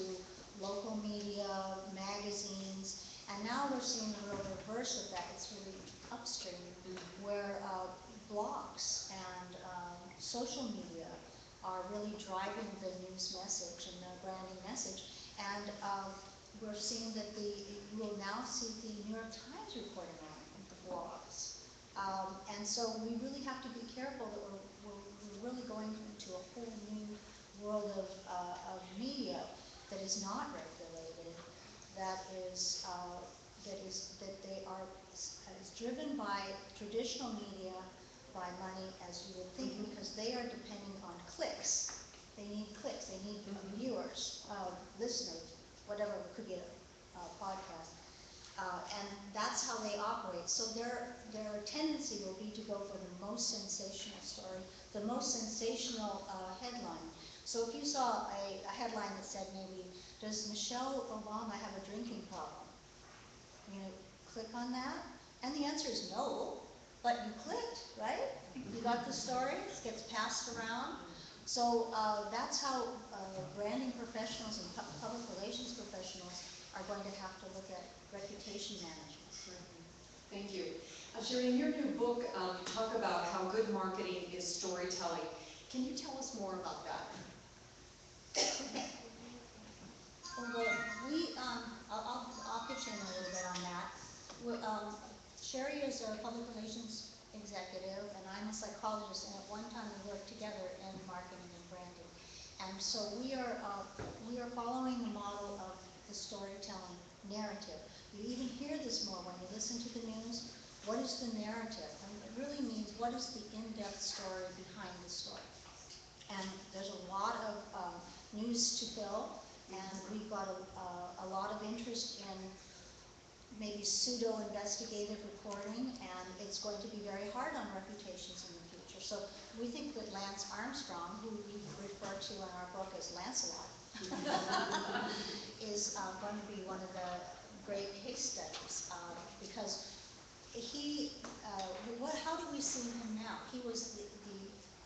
local media, magazines, and now we're seeing the real reverse of that. It's really upstream, where blogs and social media are really driving the news message and the branding message. And we're seeing that you will now see the New York Times reporting on the blogs. And so we really have to be careful that we're really going into a whole new world of media that is not regulated, that is driven by traditional media, by money, as you would think, because they are depending on clicks. They need clicks, they need viewers, listeners, whatever, it could be a podcast. And that's how they operate. So their tendency will be to go for the most sensational story, the most sensational headline. So if you saw a headline that said maybe, does Michelle Obama have a drinking problem? You know, click on that, and the answer is no, but you clicked, right? You got the story, it gets passed around. So that's how branding professionals and public relations professionals are going to have to look at reputation management. Thank you. Sherry, in your new book, you talk about how good marketing is storytelling. Can you tell us more about that? Well, I'll pitch in a little bit on that. Sherry is our public relations executive, and I'm a psychologist, and at one time we worked together in marketing and branding. And so we are following the model of the storytelling narrative. You even hear this more when you listen to the news. What is the narrative? And it really means what is the in-depth story behind the story. And there's a lot of news to fill, and we've got a lot of interest in maybe pseudo-investigative reporting, and it's going to be very hard on reputations in the future. So we think that Lance Armstrong, who we refer to in our book as Lancelot, is going to be one of the great case studies, because how do we see him now? He was the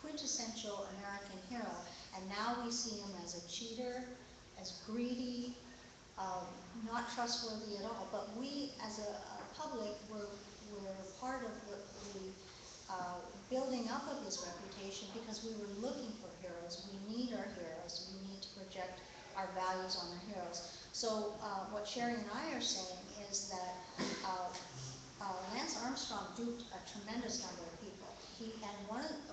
quintessential American hero, and now we see him as a cheater, as greedy, not trustworthy at all. But we, as a public, we're part of the building up of his reputation because we were looking for heroes. We need our heroes. We need to project our values on our heroes. So what Sherry and I are saying is that Lance Armstrong duped a tremendous number of people.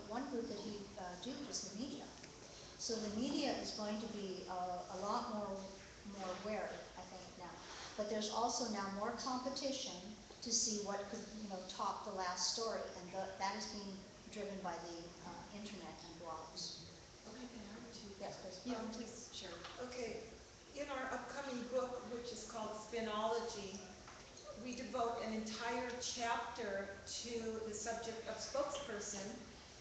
One group that he duped is the media. So the media is going to be a lot more wary, I think, now. But there's also now more competition to see what could, top the last story, and that is being driven by the internet and blogs. Okay, Yes, please. yeah, please, Sherry. Okay, in our upcoming book, which is called Spinology, we devote an entire chapter to the subject of spokesperson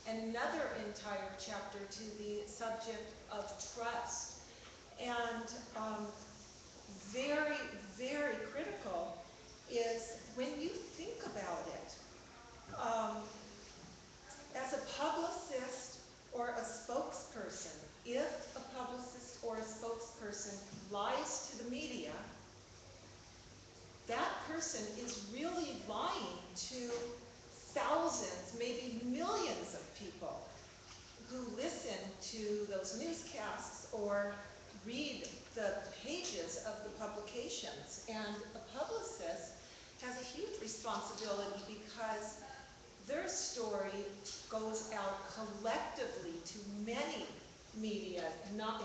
and another entire chapter to the subject of trust. And very, very critical is when you think about it, as a publicist or a spokesperson, if a publicist or a spokesperson lies to the media, that person is really lying to thousands, maybe millions of people who listen to those newscasts or read the pages of the publications. And a publicist has a huge responsibility because their story goes out collectively to many media.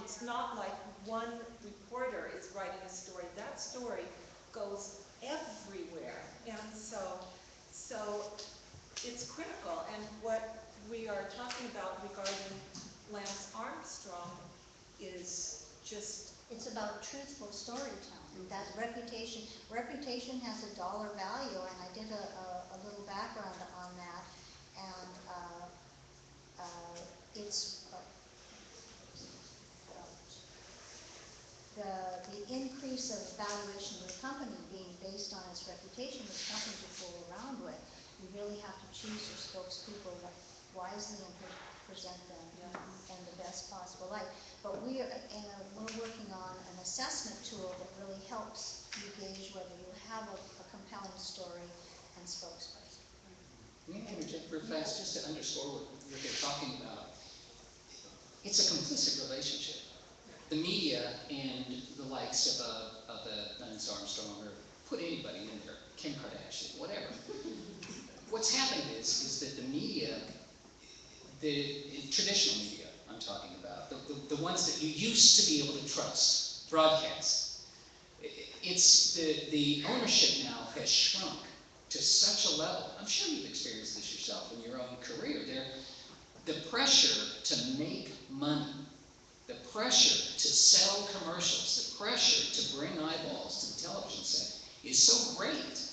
It's not like one reporter is writing a story. That story goes everywhere. And so it's critical. And what we are talking about regarding Lance Armstrong is just... It's about truthful storytelling. That reputation has a dollar value, and I did a little background on that. And it's the increase of valuation of the company being based on its reputation is something to fool around with. You really have to choose your spokespeople wisely and present them in the best possible light. But we're working on an assessment tool that really helps you gauge whether you have a compelling story and spokesperson. May I interject real fast just to underscore what you're talking about? It's a complicit relationship. The media and the likes of a Lance Armstrong, or put anybody in there, Kim Kardashian, whatever. what's happened is that the media, the traditional media I'm talking about, the ones that you used to be able to trust, broadcast, it's the ownership now has shrunk to such a level. I'm sure you've experienced this yourself in your own career. The pressure to make money, the pressure to sell commercials, the pressure to bring eyeballs to the television set is so great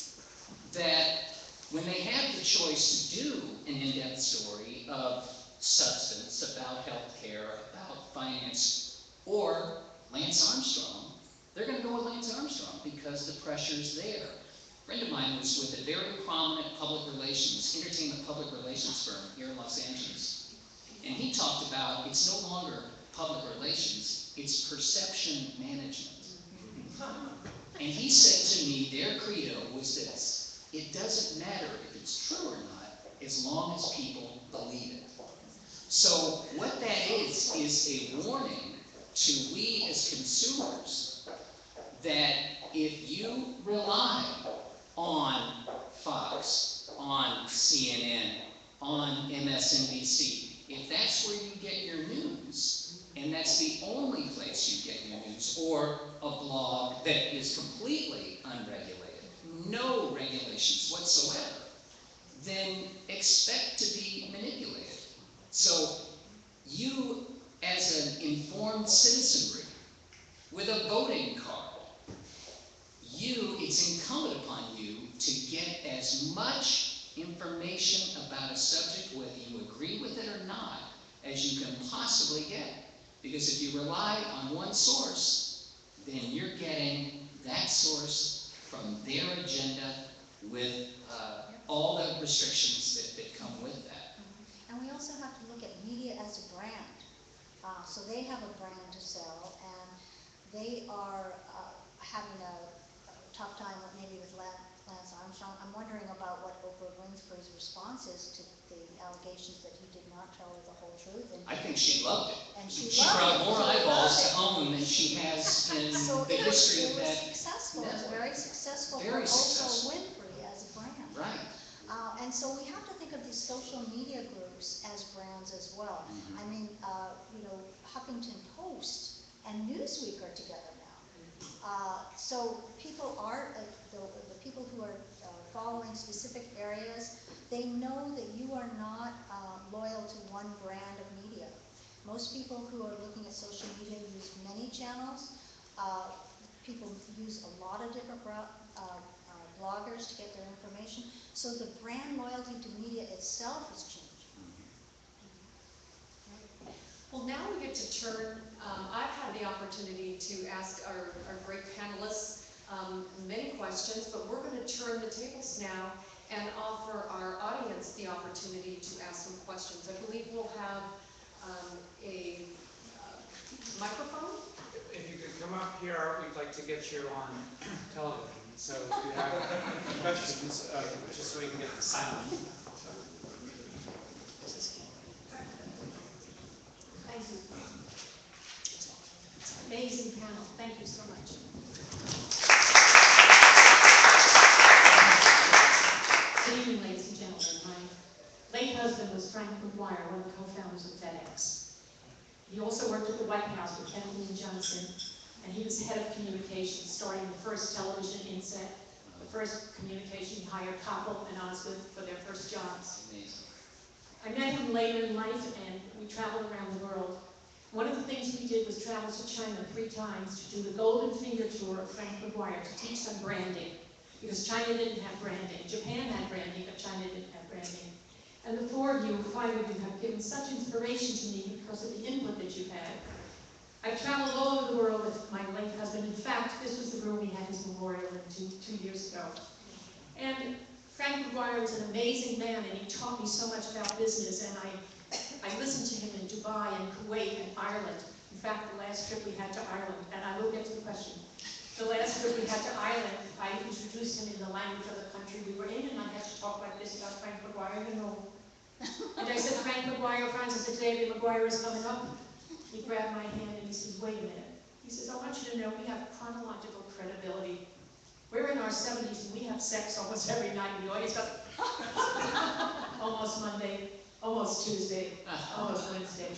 that when they have the choice to do an in-depth story of substance, about healthcare, about finance, or Lance Armstrong, they're going to go with Lance Armstrong because the pressure's there. A friend of mine was with a very prominent entertainment public relations firm here in Los Angeles. And he talked about it's no longer public relations, it's perception management. And he said to me, their credo was this: it doesn't matter if it's true or not, as long as people believe it. So what that is a warning to we as consumers that if you rely on Fox, on CNN, on MSNBC, if that's where you get your news, and that's the only place you get your news, or a blog that is completely unregulated, no regulations whatsoever, then expect to be manipulated. So you, as an informed citizenry, with a voting card, it's incumbent upon you to get as much information about a subject, whether you agree with it or not, as you can possibly get. Because if you rely on one source, then you're getting that source from their agenda with all the restrictions that come with that. And we also have to look at media as a brand. So they have a brand to sell, and they are having a tough time maybe with Lance Armstrong. I'm wondering about what Oprah Winfrey's response is to the allegations that he did not tell her the whole truth. And I think she loved it. And she brought more eyeballs to own. OWN than she has in So the history of it was that. successful. It was network. very successful Very for successful. Oprah Winfrey as a brand. Right. And so we have to think of these social media groups as brands as well. Mhm. I mean, Huffington Post and Newsweek are together now. So people are, the people who are following specific areas, they know that you are not loyal to one brand of media. Most people who are looking at social media use many channels. People use a lot of different bloggers to get their information. So the brand loyalty to media itself is changing. Well, now we get to turn, I've had the opportunity to ask our great panelists many questions, but we're going to turn the tables now and offer our audience the opportunity to ask some questions. I believe we'll have a microphone. If you could come up here, we'd like to get you on television. So if you have questions, just so we can get the sound. Thank you. Amazing panel. Thank you so much. Good evening, ladies and gentlemen. My late husband was Frank McGuire, one of the co-founders of FedEx. He also worked at the White House with Kennedy and Johnson, and he was head of communications, starting the first television inset, the first communication. He hired Koppel and Osgood for their first jobs. Amazing. I met him later in life, and we traveled around the world. One of the things we did was travel to China 3 times to do the Golden Finger Tour of Frank McGuire to teach them branding, because China didn't have branding. Japan had branding, but China didn't have branding. And the 5 of you have given such inspiration to me because of the input that you've had. I've traveled all over the world with my late husband. In fact, this was the room we had his memorial in 2 years ago. And Frank McGuire was an amazing man, and he taught me so much about business, and I listened to him in Dubai and Kuwait and Ireland. In fact, the last trip we had to Ireland, and I will get to the question. The last trip we had to Ireland, I introduced him in the language of the country we were in, and I had to talk like this about Frank McGuire, you know. And I said, Frank McGuire, Francis Xavier McGuire is coming up. He grabbed my hand and he says, wait a minute. He says, I want you to know we have chronological credibility. We're in our 70s and we have sex almost every night. And the audience goes, Almost Monday, almost Tuesday, almost Wednesday.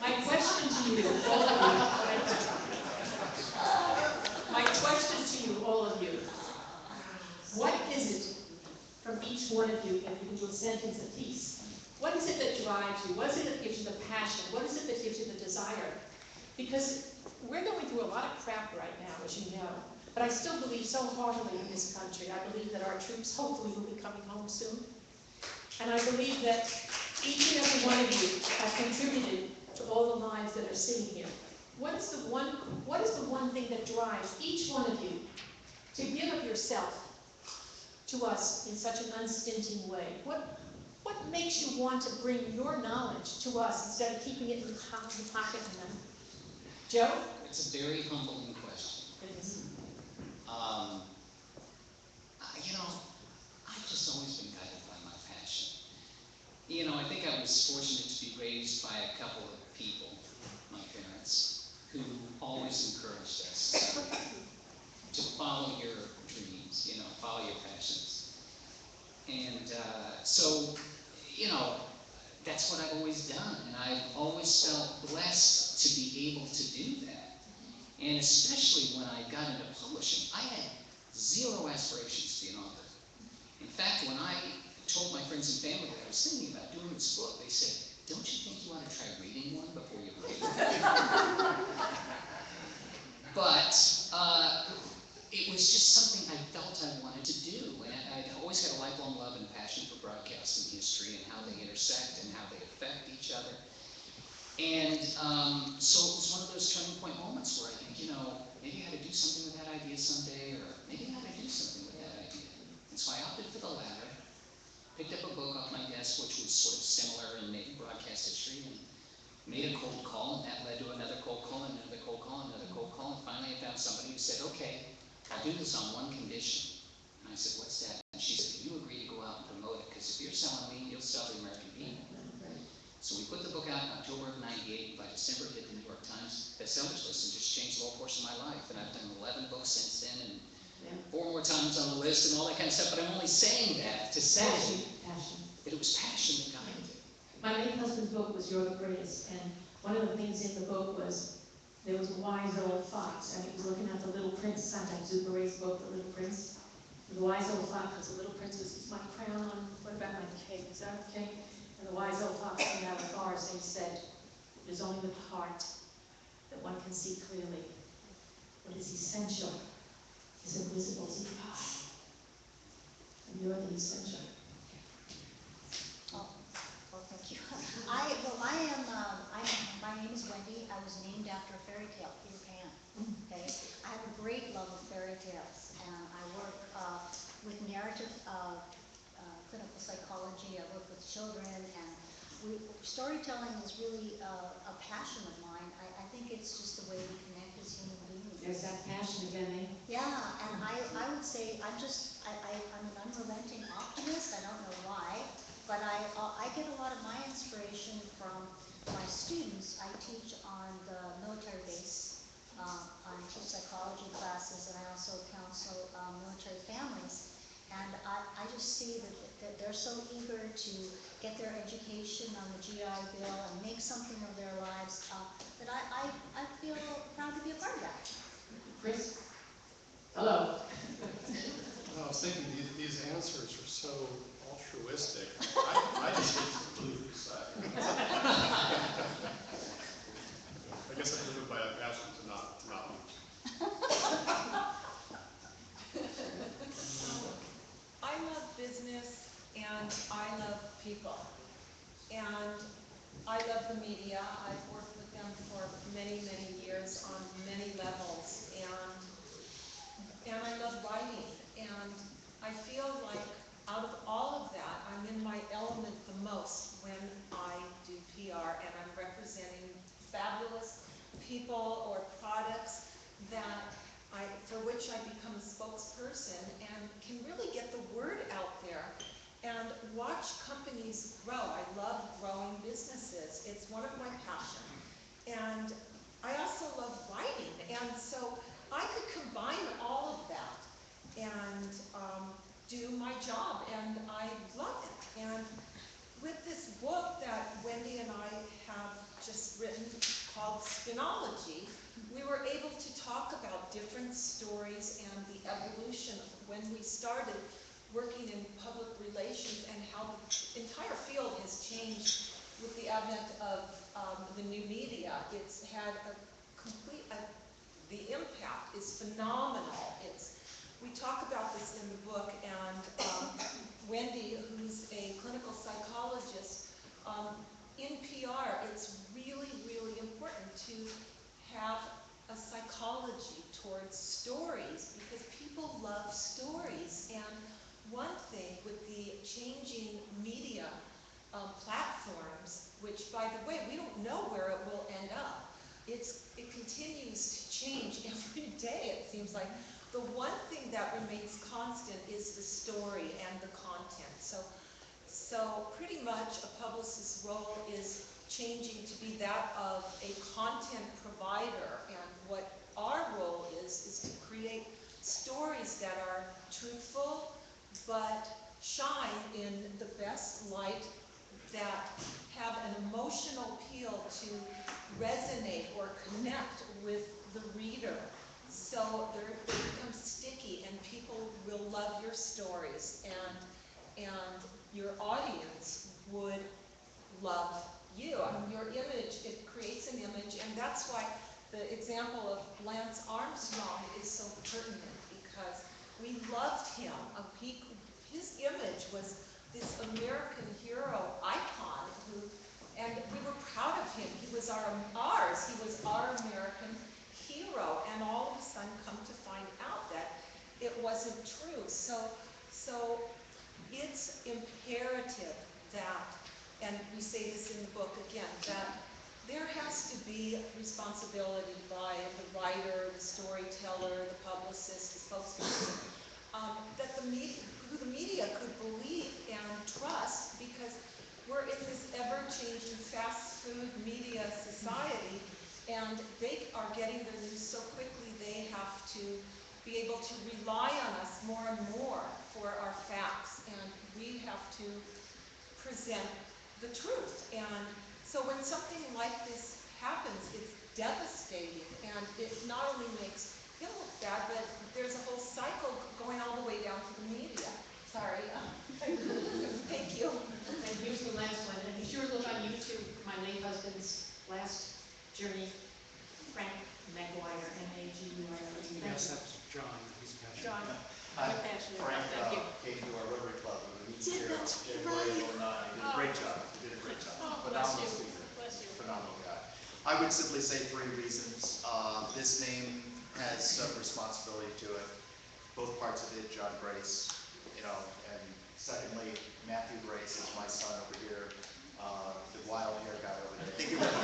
My question to you, all of you, my question to you, all of you, what is it from each one of you, if you can do a sentence apiece, what is it that drives you? What is it that gives you the passion? What is it that gives you the desire? Because we're going through a lot of crap right now, as you know, but I still believe so heartily in this country. I believe that our troops hopefully will be coming home soon. And I believe that each and every one of you have contributed to all the lives that are sitting here. What is the one thing that drives each one of you to give of yourself to us in such an unstinting way? What makes you want to bring your knowledge to us instead of keeping it in the pocket? Joe? It's a very humbling question. It is. I've just always been guided by my passion. I think I was fortunate to be raised by a couple of people, my parents, who always encouraged us to follow your dreams, follow your passions. And that's what I've always done, and I've always felt blessed to be able to do that. And especially when I got into publishing, I had zero aspirations to be an author. In fact, when I told my friends and family that I was thinking about doing this book, they said, "Don't you think you ought to try reading one before you write it?" But it was just something I felt I wanted to do, and I'd always had a lifelong love and passion for broadcasting history and how they intersect and how they affect each other. And so it was one of those turning point moments where I think, maybe I ought to do something with that idea someday, or maybe I ought to do something with that idea. And so I opted for the latter, picked up a book off my desk which was sort of similar in broadcast history, and made a cold call, and that led to another cold call, and another cold call, and another cold call, and finally I found somebody who said, "Okay, I'll do this on one condition." And I said, "What's that?" And she said, "You agree to go out and promote it, because if you're selling me, you'll sell the American people." So we put the book out in October of '98, and by December it hit the New York Times bestsellers list and just changed the whole course of my life. And I've done 11 books since then, and 4 more times on the list and all that kind of stuff. But I'm only saying that to say that it was passion that guided it. My late husband's book was You're the Greatest, and one of the things in the book was there was a wise old fox, and he was looking at the Little Prince, Saint-Exupéry's book, The Little Prince. The wise old fox, because the Little Prince was, "Is my crown on? What about my cake? Is that okay?" And the wise old fox came out of the forest and he said, "It is only with the heart that one can see clearly. What is essential is invisible to the eye. And you're the essential." Well, thank you. My name is Wendy. I was named after a fairy tale, Peter Pan. Okay, I have a great love of fairy tales, and I work with narrative clinical psychology. I work with children, and storytelling is really a passion of mine. I think it's just the way we connect as human beings. There's that passion again, eh? Yeah, and I would say I'm an unrelenting optimist. I don't know why, but I get a lot of my inspiration from my students. I teach on the military base. I teach psychology classes, and I also counsel military families. And I just see that they're so eager to get their education on the GI Bill and make something of their lives that I feel proud to be a part of that. Chris? Hello. I was thinking these answers are so altruistic. I just get to lose. I guess I'm driven by a passion to not lose. I love business and I love people. And I love the media. I've worked with them for many, many years on many levels. And I love writing. And I feel like out of all of that, I'm in my element the most when I do PR and I'm representing fabulous people or products for which I become a spokesperson and can really get the word out there and watch companies grow. I love growing businesses. It's one of my passions. And I also love writing. And so I could combine all of that. And do my job, and I love it. And with this book that Wendy and I have just written called Spinology, we were able to talk about different stories and the evolution of when we started working in public relations and how the entire field has changed with the advent of the new media. It's had a complete, the impact is phenomenal. We talk about this in the book, and Wendy, who's a clinical psychologist, in PR, it's really, really important to have a psychology towards stories, because people love stories. And one thing with the changing media platforms, which, by the way, we don't know where it will end up. It continues to change every day, it seems like. The one thing that remains constant is the story and the content. So pretty much a publicist's role is changing to be that of a content provider, and what our role is to create stories that are truthful but shine in the best light, that have an emotional appeal to resonate or connect with the reader. So they become sticky, and people will love your stories, and your audience would love you. I mean, your image, it creates an image, and that's why the example of Lance Armstrong is so pertinent, because we loved him. His image was this American hero icon, and we were proud of him. He was ours. He was our American hero, and all of a sudden come to find out that it wasn't true. So it's imperative that, and we say this in the book again, that there has to be responsibility by the writer, the storyteller, the publicist, the spokesperson, that the media could believe and trust, because we're in this ever-changing fast food media society, and they are getting their news so quickly they have to be able to rely on us more and more for our facts, and we have to present the truth. And so when something like this happens, it's devastating, and it not only makes him look bad, but there's a whole cycle going all the way down to the media. Sorry. Thank you. And here's the last one, and be sure to look on YouTube, my late husband's last journey, Frank Maguire, M-A-G-U-I-R-E. Yes, that's John, he's passionate. John, Hi, you're passionate. Frank, Thank you. came to our Rotary Club, and we meet Did here on that's January right. 09. You did a great job. You did a great job. Oh, bless Phenomenal you. speaker. Bless you. Phenomenal guy. I would simply say 3 reasons. This name has some responsibility to it. Both parts of it, John Grace, and secondly, Matthew Grace is my son over here, the wild hair guy over there. Think of it.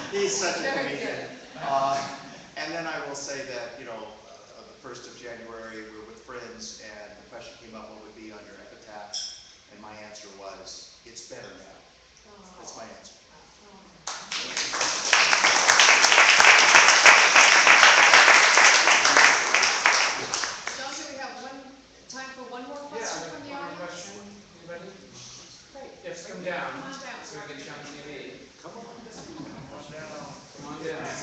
He's such a comedian. And then I will say that, the 1st of January, we're with friends, and the question came up, what would be on your epitaph? And my answer was, it's better now. That's my answer. John, do we have time for one more question from the audience? Question, anybody? Great. Yes, come down, Come on down. so we can show on TV. Come on. Come on down.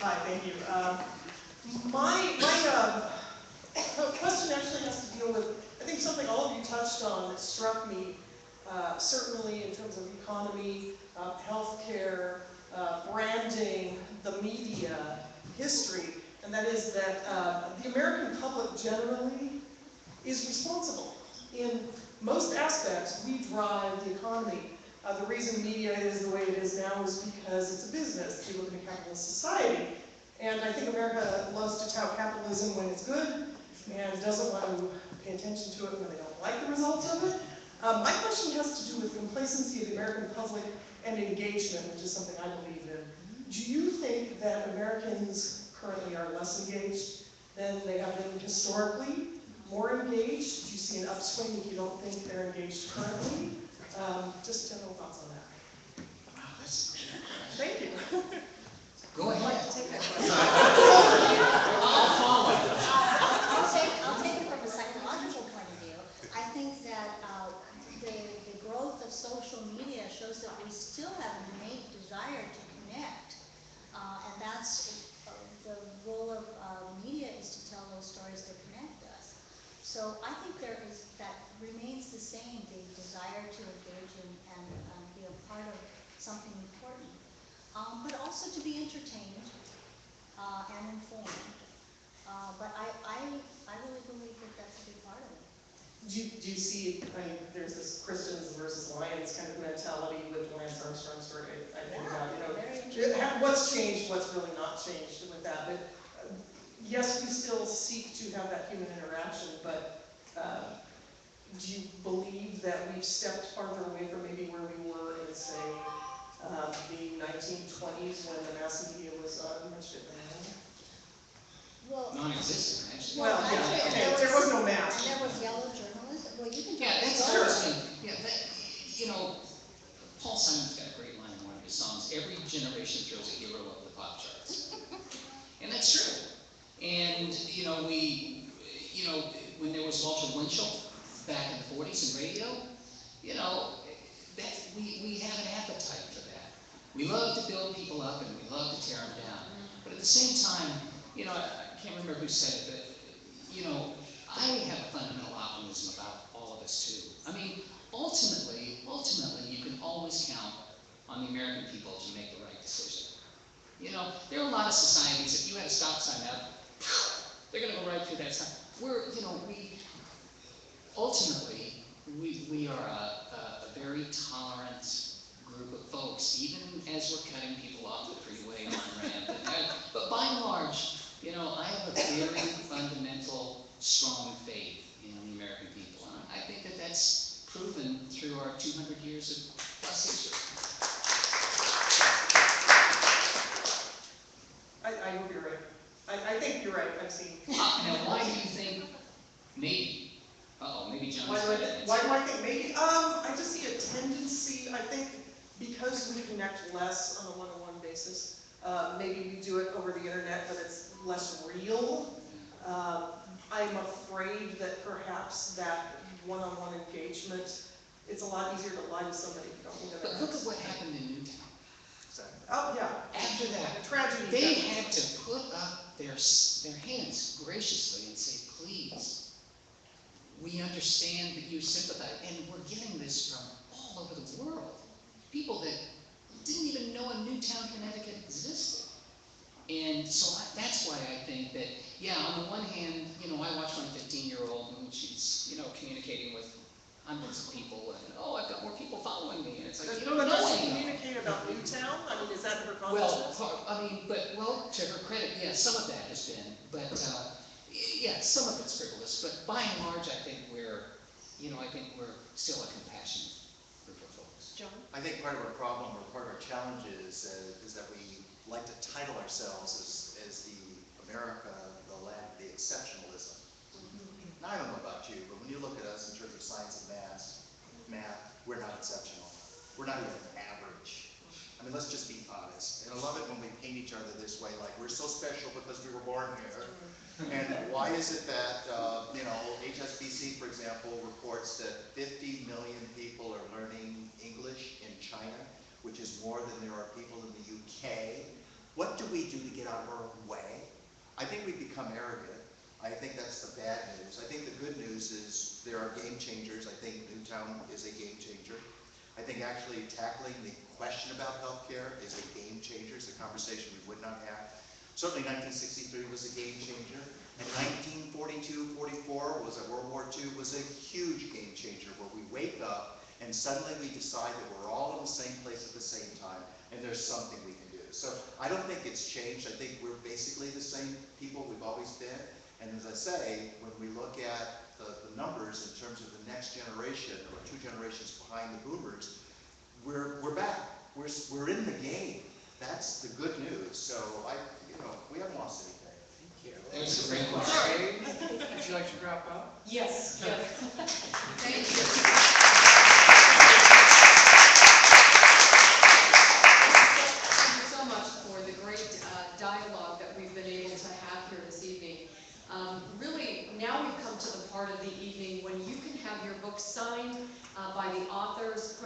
Hi, thank you. My question actually has to deal with, I think, something all of you touched on that struck me, certainly in terms of economy, healthcare, branding, the media, history, and that is that the American public generally is responsible. In most aspects, we drive the economy. The reason media is the way it is now is because it's a business. We live in a capitalist society. And I think America loves to tout capitalism when it's good and doesn't want to pay attention to it when they don't like the results of it. My question has to do with complacency of the American public and engagement, which is something I believe in. Do you think that Americans currently are less engaged than they have been historically? More engaged? Do you see an upswing if you don't think they're engaged currently? Just general thoughts on that. Wow, that's a great question. Thank you. Go I'd like ahead. to take that question. I'll follow. I'll take it from a psychological point of view. I think that the growth of social media shows that we still have an innate desire to connect. And that's the role of media, is to tell those stories that connect us. So I think that remains the same, the desire to engage and be a part of something important. But also to be entertained and informed. But I really believe that that's a big part of it. Do you see, I mean, there's this Christians versus Lions kind of mentality with Lance Armstrong's story, I think about, Very interesting. what's changed, what's really not changed with that, but yes, we still seek to have that human interaction, but do you believe that we've stepped farther away from maybe where we were in, say, the 1920s when the mass media was much different? Well, Non-existent, actually. Well, actually, yeah, there was no mask. And there was yellow journalism. Well, you can talk Yeah, that's about interesting. Yeah, Paul Simon's got a great line in one of his songs, every generation throws a hero up the pop charts. And that's true. And, when there was Walter Winchell back in the 40s in radio, we have an appetite for that. We love to build people up and we love to tear them down. But at the same time, I can't remember who said it, but, I have a fundamental optimism about all of us too. I mean, ultimately, you can always count on the American people to make the right decision. There are a lot of societies, if you had a stop sign up, they're gonna go right through that sign. Ultimately, we are a very tolerant group of folks, even as we're cutting people off the freeway on ramp. But by and large, I have a very fundamental, strong faith in the American people. And I think that that's proven through our 200 years of plus history. I hope you're right. I think you're right, I've seen. Now, why do you think maybe? Maybe John's Why got that. do I think maybe? I just see a tendency, I think, because we connect less on a one-on-one basis. Maybe we do it over the internet, but it's less real. I'm afraid that perhaps that one-on-one engagement, it's a lot easier to lie to somebody if you don't look at But look at what happened in Newtown. Oh, yeah. After that, The tragedy. they had to put up their hands graciously and say, please, we understand that you sympathize, and we're getting this from all over the world. People that didn't even know a Newtown, Connecticut existed. And so that's why I think that, yeah, on the one hand, I watch my 15-year-old and she's, communicating with hundreds of people and, I've got more people following me. And it's like, you don't know Does she anything. communicate about Newtown? I mean, is that her Well, consciousness? to her credit, yeah, some of that has been, but, yeah, some of it's frivolous, but by and large, I think we're still a compassionate group of folks. John? I think part of our problem or part of our challenge is that we like to title ourselves as the America, the land of the exceptionalism. Now, I don't know about you, but when you look at us in terms of science and math, we're not exceptional. We're not even average. I mean, let's just be honest. And I love it when we paint each other this way, like we're so special because we were born here. And why is it that, HSBC, for example, reports that 50 million people are learning English in China, which is more than there are people in the UK. What do we do to get out of our way? I think we've become arrogant. I think that's the bad news. I think the good news is there are game changers. I think Newtown is a game changer. I think actually tackling the question about healthcare is a game changer. It's a conversation we would not have. Certainly 1963 was a game changer. And 1942, 44 was World War II was a huge game changer where we wake up and suddenly we decide that we're all in the same place at the same time and there's something we can do. So I don't think it's changed. I think we're basically the same people we've always been. And as I say, when we look at the numbers in terms of the next generation or two generations behind the boomers, we're back. We're in the game. That's the good news. So we haven't lost anything. That's a great question. Would you like to wrap up? Yes. Thank you. books signed by the authors,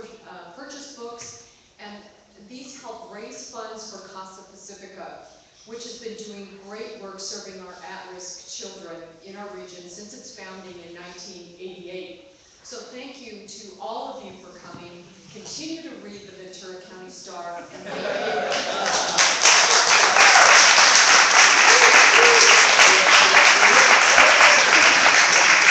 purchase books, and these help raise funds for Casa Pacifica, which has been doing great work serving our at-risk children in our region since its founding in 1988. So thank you to all of you for coming. Continue to read the Ventura County Star, and thank